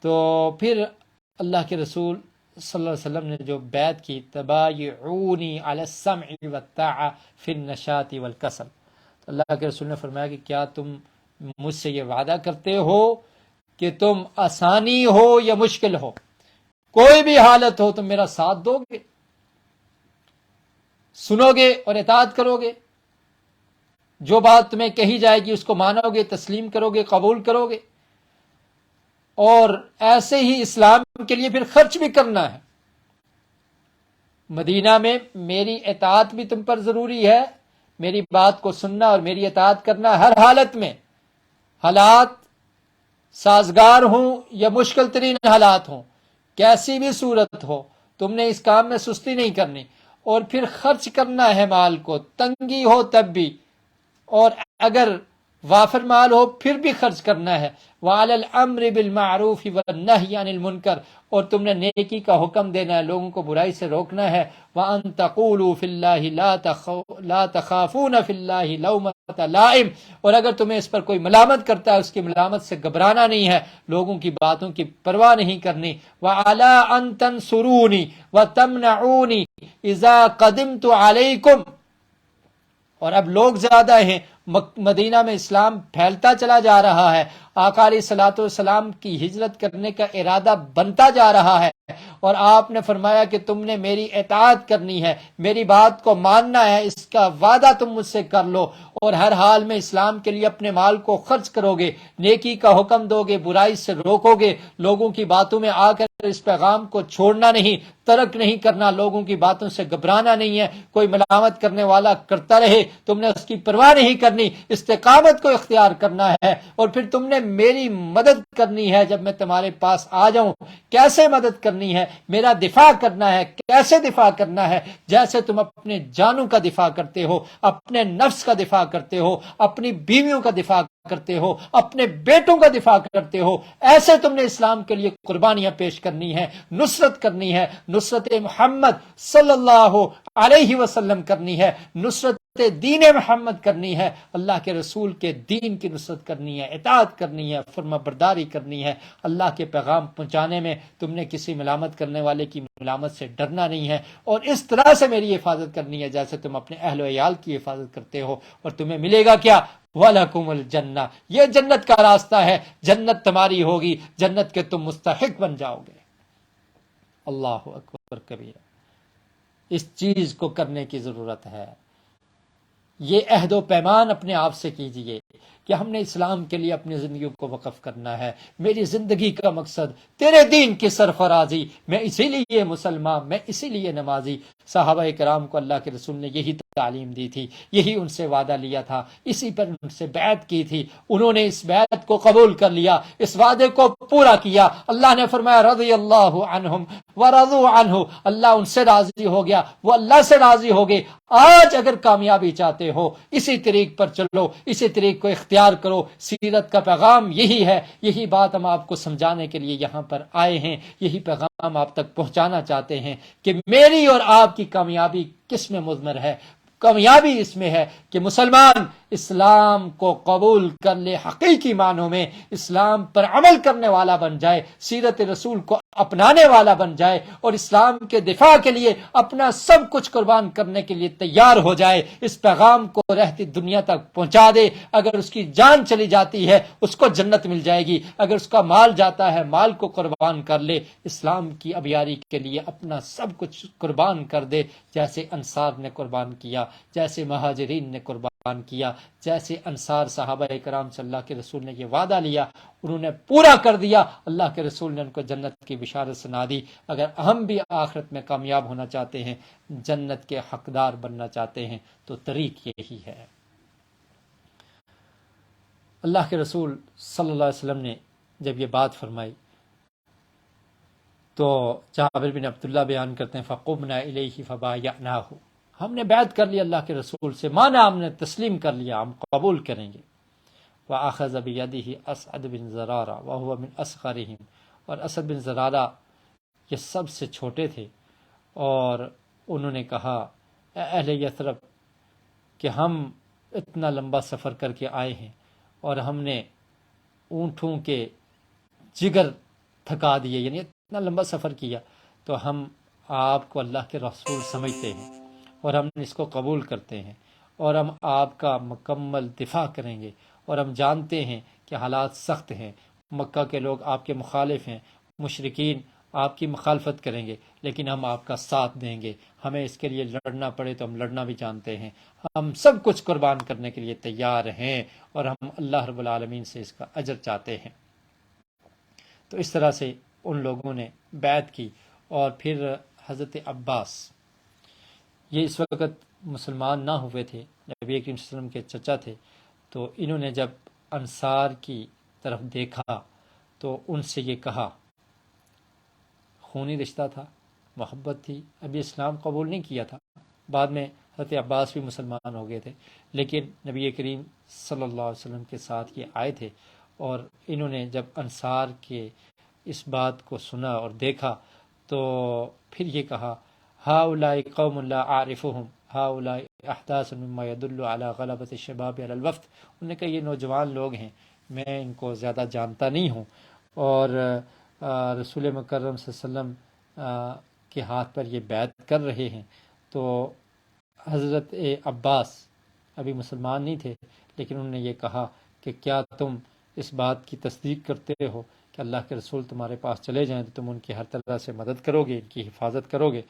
تو پھر اللہ کے رسول صلی اللہ علیہ وسلم نے جو بیعت کی، تبایعونی علی السمع والطاعہ فی النشاط والکسل، اللہ کے رسول نے فرمایا کہ کیا تم مجھ سے یہ وعدہ کرتے ہو کہ تم آسانی ہو یا مشکل ہو، کوئی بھی حالت ہو تم میرا ساتھ دو گے، سنو گے اور اطاعت کرو گے، جو بات تمہیں کہی جائے گی اس کو مانو گے، تسلیم کرو گے، قبول کرو گے، اور ایسے ہی اسلام کے لیے پھر خرچ بھی کرنا ہے۔ مدینہ میں میری اطاعت بھی تم پر ضروری ہے، میری بات کو سننا اور میری اطاعت کرنا ہر حالت میں، حالات سازگار ہوں یا مشکل ترین حالات ہوں، کیسی بھی صورت ہو، تم نے اس کام میں سستی نہیں کرنی، اور پھر خرچ کرنا ہے مال کو، تنگی ہو تب بھی، اور اگر وافر مال ہو پھر بھی خرچ کرنا ہے۔ وعلی الامر بالمعروف والنہی عن المنکر، اور تم نے نیکی کا حکم دینا ہے، لوگوں کو برائی سے روکنا ہے۔ وان تقولوا فی اللہ لا تخافون فی اللہ لومۃ لائم، اور اگر تمہیں اس پر کوئی ملامت کرتا ہے اس کی ملامت سے گھبرانا نہیں ہے، لوگوں کی باتوں کی پرواہ نہیں کرنی۔ وعلی ان تنصرونی وتمنعونی اذا قدمت علیکم، اور اب لوگ زیادہ ہیں، مدینہ میں اسلام پھیلتا چلا جا رہا ہے، آقا علیہ الصلوۃ والسلام کی ہجرت کرنے کا ارادہ بنتا جا رہا ہے، اور آپ نے فرمایا کہ تم نے میری اطاعت کرنی ہے، میری بات کو ماننا ہے، اس کا وعدہ تم مجھ سے کر لو، اور ہر حال میں اسلام کے لیے اپنے مال کو خرچ کرو گے، نیکی کا حکم دو گے، برائی سے روکو گے، لوگوں کی باتوں میں آ کر اس پیغام کو چھوڑنا نہیں، ترک نہیں کرنا، لوگوں کی باتوں سے گھبرانا نہیں ہے، کوئی ملامت کرنے والا کرتا رہے تم نے اس کی پرواہ نہیں کرنی، استقامت کو اختیار کرنا ہے، اور پھر تم نے میری مدد کرنی ہے جب میں تمہارے پاس آ جاؤں۔ کیسے مدد کرنی ہے؟ میرا دفاع کرنا ہے۔ کیسے دفاع کرنا ہے؟ جیسے تم اپنے جانوں کا دفاع کرتے ہو، اپنے نفس کا دفاع کرتے ہو، اپنی بیویوں کا دفاع کرتے ہو، اپنے بیٹوں کا دفاع کرتے ہو، ایسے تم نے اسلام کے لیے قربانیاں پیش کرنی ہے، نصرت کرنی ہے، نصرت محمد صلی اللہ علیہ وسلم کرنی ہے، نصرت دین محمد کرنی ہے، اللہ کے رسول کے دین کی نصرت کرنی ہے، اطاعت کرنی ہے، فرما برداری کرنی ہے، اللہ کے پیغام پہنچانے میں تم نے کسی ملامت کرنے والے کی ملامت سے ڈرنا نہیں ہے، اور اس طرح سے میری حفاظت کرنی ہے جیسے تم اپنے اہل و عیال کی حفاظت کرتے ہو، اور تمہیں ملے گا کیا؟ وَلَكُمُ الْجَنَّةُ، یہ جنت کا راستہ ہے، جنت تمہاری ہوگی، جنت کے تم مستحق بن جاؤ گے۔ اللہ اکبر کبیرہ، اس چیز کو کرنے کی ضرورت ہے۔ یہ عہد و پیمان اپنے آپ سے کیجئے، کہ ہم نے اسلام کے لیے اپنی زندگی کو وقف کرنا ہے. میری زندگی کا مقصد تیرے دین کی سرفرازی، میں اسی لیے مسلمان، میں اسی لیے نمازی. صحابہ کرام کو اللہ کے رسول نے یہی تعلیم دی تھی، یہی ان سے وعدہ لیا تھا، اسی پر ان سے بیعت کی تھی. انہوں نے اس بیعت کو قبول کر لیا، اس وعدے کو پورا کیا. اللہ نے فرمایا رضی اللہ عنہم ورضوا عنہ، اللہ ان سے راضی ہو گیا، وہ اللہ سے راضی ہو گئے. آج اگر کامیابی چاہتے ہو اسی طریق پر چلو، اسی طریق کو اختیار کرو. سیرت کا پیغام یہی ہے، یہی بات ہم آپ کو سمجھانے کے لیے یہاں پر آئے ہیں، یہی پیغام آپ تک پہنچانا چاہتے ہیں کہ میری اور آپ کی کامیابی کس میں مضمر ہے. کامیابی اس میں ہے کہ مسلمان اسلام کو قبول کر لے، حقیقی معنوں میں اسلام پر عمل کرنے والا بن جائے، سیرت رسول کو اپنانے والا بن جائے، اور اسلام کے دفاع کے لیے اپنا سب کچھ قربان کرنے کے لیے تیار ہو جائے. اس پیغام کو رہتی دنیا تک پہنچا دے. اگر اس کی جان چلی جاتی ہے اس کو جنت مل جائے گی، اگر اس کا مال جاتا ہے مال کو قربان کر لے. اسلام کی ابیاری کے لیے اپنا سب کچھ قربان کر دے، جیسے انصار نے قربان کیا، جیسے مہاجرین نے قربان کیا، جیسے انصار صحابہ کرام صلی اللہ کے رسول نے یہ وعدہ لیا انہوں نے پورا کر دیا. اللہ کے رسول نے ان کو جنت کی بشارت سنا دی. اگر ہم بھی آخرت میں کامیاب ہونا چاہتے ہیں، جنت کے حقدار بننا چاہتے ہیں، تو طریق یہی ہے. اللہ کے رسول صلی اللہ علیہ وسلم نے جب یہ بات فرمائی تو جابر بن عبداللہ بیان کرتے ہیں فقمنا الیہ فبایعناہ، ہم نے بیعت کر لی اللہ کے رسول سے، مانا ہم نے تسلیم کر لیا، ہم قبول کریں گے. وَأَخَذَ بِيَدِهِ اسعد بن زرارہ وَهُوَ مِنْ أَصْغَرِهِمْ، اور اسد بن زرارہ یہ سب سے چھوٹے تھے، اور انہوں نے کہا اے اہل یثرب کہ ہم اتنا لمبا سفر کر کے آئے ہیں اور ہم نے اونٹوں کے جگر تھکا دیے، یعنی اتنا لمبا سفر کیا، تو ہم آپ کو اللہ کے رسول سمجھتے ہیں اور ہم اس کو قبول کرتے ہیں، اور ہم آپ کا مکمل دفاع کریں گے. اور ہم جانتے ہیں کہ حالات سخت ہیں، مکہ کے لوگ آپ کے مخالف ہیں، مشرکین آپ کی مخالفت کریں گے، لیکن ہم آپ کا ساتھ دیں گے. ہمیں اس کے لیے لڑنا پڑے تو ہم لڑنا بھی جانتے ہیں، ہم سب کچھ قربان کرنے کے لیے تیار ہیں، اور ہم اللہ رب العالمین سے اس کا اجر چاہتے ہیں. تو اس طرح سے ان لوگوں نے بیعت کی. اور پھر حضرت عباس، یہ اس وقت مسلمان نہ ہوئے تھے، نبی کریم صلی اللہ علیہ وسلم کے چچا تھے. تو انہوں نے جب انصار کی طرف دیکھا تو ان سے یہ کہا، خونی رشتہ تھا، محبت تھی، ابھی اسلام قبول نہیں کیا تھا، بعد میں حضرت عباس بھی مسلمان ہو گئے تھے، لیکن نبی کریم صلی اللہ علیہ وسلم کے ساتھ یہ آئے تھے. اور انہوں نے جب انصار کے اس بات کو سنا اور دیکھا تو پھر یہ کہا ہؤلاء قوم لا اعرفهم ہؤلاء احداث مما يدل على غلبۃ الشباب على الوفد. انہوں نے کہا یہ نوجوان لوگ ہیں، میں ان کو زیادہ جانتا نہیں ہوں، اور رسول مکرم صلی اللہ علیہ وسلم کے ہاتھ پر یہ بیعت کر رہے ہیں. تو حضرت عباس ابھی مسلمان نہیں تھے، لیکن انہوں نے یہ کہا کہ کیا تم اس بات کی تصدیق کرتے ہو کہ اللہ کے رسول تمہارے پاس چلے جائیں تو تم ان کی ہر طرح سے مدد کرو گے، ان کی حفاظت کرو گے؟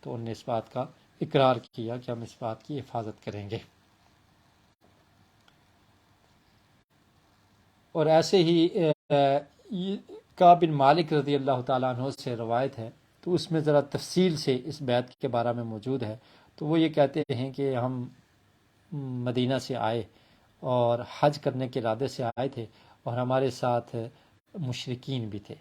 تو انہوں نے اس بات کا اقرار کیا کہ ہم اس بات کی حفاظت کریں گے. اور ایسے ہی کعب بن مالک رضی اللہ تعالیٰ عنہ سے روایت ہے، تو اس میں ذرا تفصیل سے اس بیعت کے بارے میں موجود ہے. تو وہ یہ کہتے ہیں کہ ہم مدینہ سے آئے اور حج کرنے کے ارادے سے آئے تھے، اور ہمارے ساتھ مشرکین بھی تھے،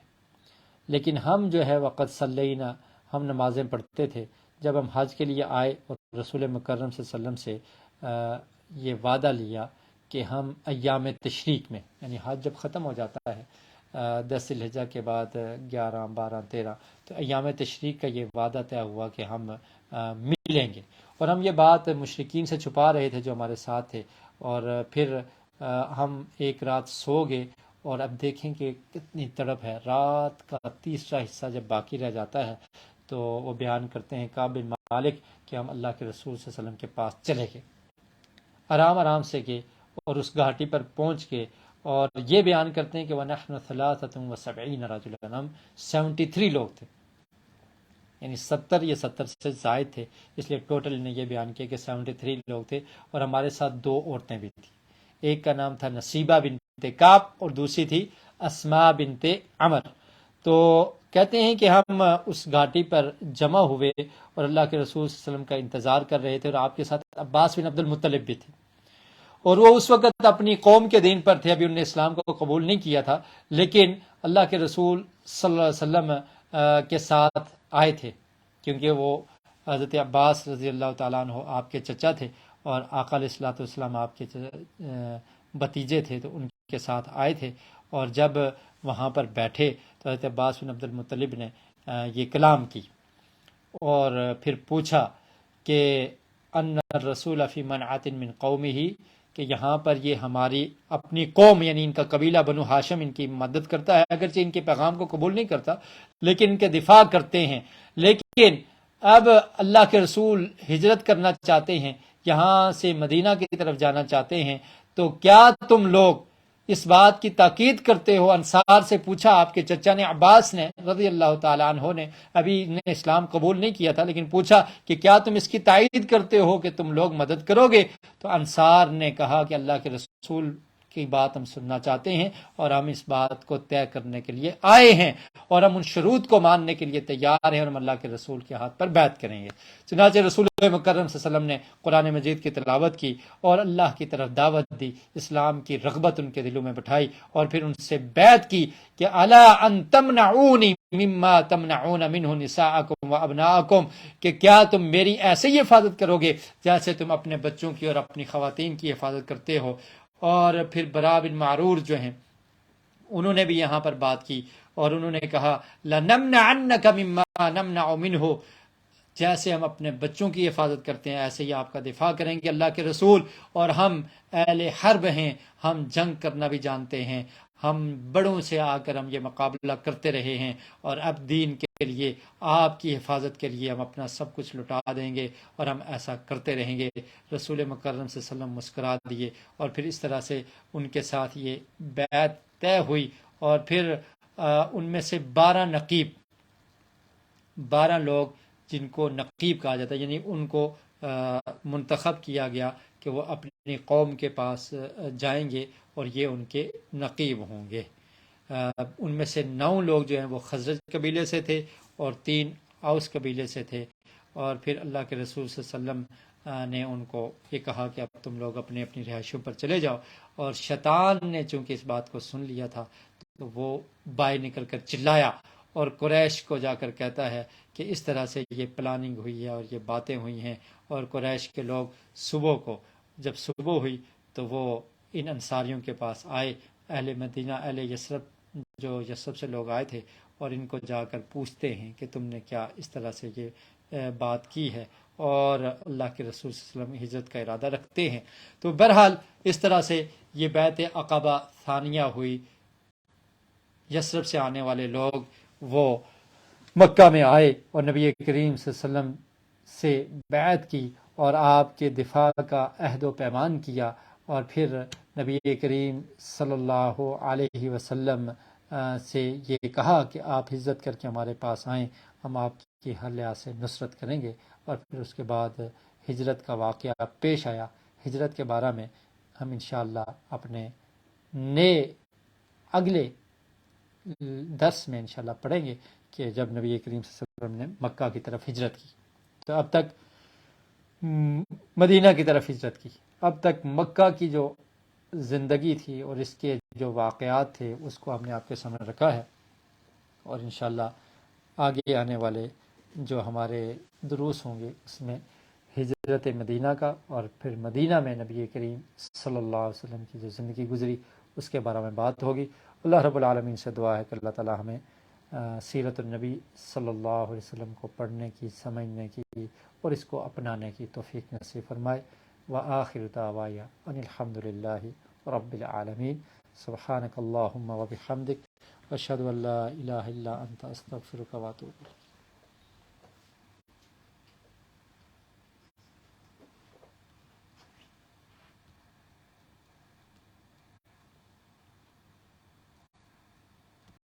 لیکن ہم جو ہے وقت صلینا، ہم نمازیں پڑھتے تھے. جب ہم حج کے لیے آئے اور رسول مکرم صلی اللہ علیہ وسلم سے یہ وعدہ لیا کہ ہم ایام تشریق میں، یعنی حج جب ختم ہو جاتا ہے 10 ذی الحجہ کے بعد 11 12 13، تو ایام تشریق کا یہ وعدہ طے ہوا کہ ہم ملیں گے. اور ہم یہ بات مشرکین سے چھپا رہے تھے جو ہمارے ساتھ تھے. اور پھر ہم ایک رات سو گئے، اور اب دیکھیں کہ کتنی تڑپ ہے، رات کا تیسرا حصہ جب باقی رہ جاتا ہے تو وہ بیان کرتے ہیں کعب بن مالک کہ ہم اللہ کے رسول صلی اللہ علیہ وسلم کے پاس چلے گئے، آرام سے گئے اور اس گھاٹی پر پہنچ گئے. اور یہ بیان کرتے ہیں کہ وَنَحْنُ ثَلَاثَةٌ وَسَبْعِينَ رَجُلًا، ہم 73 لوگ تھے، یعنی 70 یا 70 سے زائد تھے، اس لیے ٹوٹل نے یہ بیان کیا کہ 73 لوگ تھے، اور ہمارے ساتھ 2 عورتیں بھی تھیں. ایک کا نام تھا نصیبہ بنت کعب اور دوسری تھی اسماء بنت عمر. تو کہتے ہیں کہ ہم اس گھاٹی پر جمع ہوئے اور اللہ کے رسول صلی اللہ علیہ وسلم کا انتظار کر رہے تھے، اور آپ کے ساتھ عباس بن عبد المطلب بھی تھے، اور وہ اس وقت اپنی قوم کے دین پر تھے، ابھی انہوں نے اسلام کو قبول نہیں کیا تھا، لیکن اللہ کے رسول صلی اللہ علیہ وسلم کے ساتھ آئے تھے، کیونکہ وہ حضرت عباس رضی اللہ تعالیٰ عنہ آپ کے چچا تھے اور آقا علیہ الصلوۃ والسلام آپ کے بھتیجے تھے، تو ان کے ساتھ آئے تھے. اور جب وہاں پر بیٹھے تو حضرت عباس بن عبد المطلب نے یہ کلام کی اور پھر پوچھا کہ ان الرسول فی منعت من قومہ، کہ یہاں پر یہ ہماری اپنی قوم یعنی ان کا قبیلہ بنو ہاشم ان کی مدد کرتا ہے، اگرچہ ان کے پیغام کو قبول نہیں کرتا لیکن ان کے دفاع کرتے ہیں، لیکن اب اللہ کے رسول ہجرت کرنا چاہتے ہیں، یہاں سے مدینہ کی طرف جانا چاہتے ہیں، تو کیا تم لوگ اس بات کی تاکید کرتے ہو؟ انصار سے پوچھا آپ کے چچا نے، عباس نے رضی اللہ تعالیٰ عنہ نے، ابھی نے اسلام قبول نہیں کیا تھا، لیکن پوچھا کہ کیا تم اس کی تائید کرتے ہو کہ تم لوگ مدد کرو گے؟ تو انصار نے کہا کہ اللہ کے رسول کی بات ہم سننا چاہتے ہیں اور ہم اس بات کو طے کرنے کے لیے آئے ہیں اور ہم ان شروط کو ماننے کے لیے تیار ہیں اور ہم اللہ کے رسول کے ہاتھ پر بیعت کریں گے. چنانچہ رسول مکرم صلی اللہ علیہ وسلم نے قرآن مجید کی تلاوت کی اور اللہ کی طرف دعوت دی، اسلام کی رغبت ان کے دلوں میں بٹھائی اور پھر ان سے بیعت کی کہ الا ان تمنعونی مما تمنعون منہ نساءکم وابناءکم، کہ کیا تم میری ایسے ہی حفاظت کرو گے جیسے تم اپنے بچوں کی اور اپنی خواتین کی حفاظت کرتے ہو. اور پھر برا بن معرور جو ہیں انہوں نے بھی یہاں پر بات کی اور انہوں نے کہا لنمنعنک مما نمنع منہ، جیسے ہم اپنے بچوں کی حفاظت کرتے ہیں ایسے ہی آپ کا دفاع کریں گے اللہ کے رسول، اور ہم اہل حرب ہیں، ہم جنگ کرنا بھی جانتے ہیں، ہم بڑوں سے آ کر ہم یہ مقابلہ کرتے رہے ہیں اور اب دین کے لیے آپ کی حفاظت کے لیے ہم اپنا سب کچھ لٹا دیں گے اور ہم ایسا کرتے رہیں گے. رسول مکرم صلی اللہ علیہ وسلم مسکرا دیے اور پھر اس طرح سے ان کے ساتھ یہ بیعت طے ہوئی. اور پھر ان میں سے 12 لوگ جن کو نقیب کہا جاتا ہے، یعنی ان کو منتخب کیا گیا کہ وہ اپنی قوم کے پاس جائیں گے اور یہ ان کے نقیب ہوں گے. ان میں سے 9 لوگ جو ہیں وہ خزرج قبیلے سے تھے اور 3 اوس قبیلے سے تھے. اور پھر اللہ کے رسول صلی اللہ علیہ وسلم نے ان کو یہ کہا کہ اب تم لوگ اپنی اپنی رہائشوں پر چلے جاؤ. اور شیطان نے چونکہ اس بات کو سن لیا تھا تو وہ باہر نکل کر چلایا اور قریش کو جا کر کہتا ہے کہ اس طرح سے یہ پلاننگ ہوئی ہے اور یہ باتیں ہوئی ہیں. اور قریش کے لوگ جب صبح ہوئی تو وہ ان انصاریوں کے پاس آئے، اہل مدینہ اہل یثرب جو یثرب سے لوگ آئے تھے، اور ان کو جا کر پوچھتے ہیں کہ تم نے کیا اس طرح سے یہ بات کی ہے اور اللہ کے رسول صلی اللہ علیہ وسلم ہجرت کا ارادہ رکھتے ہیں. تو بہرحال اس طرح سے یہ بیعت عقبہ ثانیہ ہوئی. یثرب سے آنے والے لوگ وہ مکہ میں آئے اور نبی کریم صلی اللہ علیہ وسلم سے بیعت کی اور آپ کے دفاع کا عہد و پیمان کیا. اور پھر نبی کریم صلی اللہ علیہ وسلم سے یہ کہا کہ آپ ہجرت کر کے ہمارے پاس آئیں، ہم آپ کی ہر لحاظ سے نصرت کریں گے. اور پھر اس کے بعد ہجرت کا واقعہ پیش آیا. ہجرت کے بارے میں ہم انشاءاللہ اپنے نئے اگلے درس میں انشاءاللہ پڑھیں گے کہ جب نبی کریم صلی اللہ علیہ وسلم نے مکہ کی طرف ہجرت کی تو اب تک مدینہ کی طرف ہجرت کی، اب تک مکہ کی جو زندگی تھی اور اس کے جو واقعات تھے اس کو ہم نے آپ کے سامنے رکھا ہے. اور انشاءاللہ آگے آنے والے جو ہمارے دروس ہوں گے اس میں ہجرت مدینہ کا اور پھر مدینہ میں نبی کریم صلی اللہ علیہ وسلم کی جو زندگی گزری اس کے بارے میں بات ہوگی. اللہ رب العالمین سے دعا ہے کہ اللہ تعالی ہمیں سیرت النبی صلی اللہ علیہ وسلم کو پڑھنے کی، سمجھنے کی اور اس کو اپنانے کی توفیق نصیب فرمائے. وآخر دعوایا ان الحمد للہ رب العالمین. سبحانک اللہم وبحمدک اشہد ان لا الہ الا انت استغفرک واتوب الیک.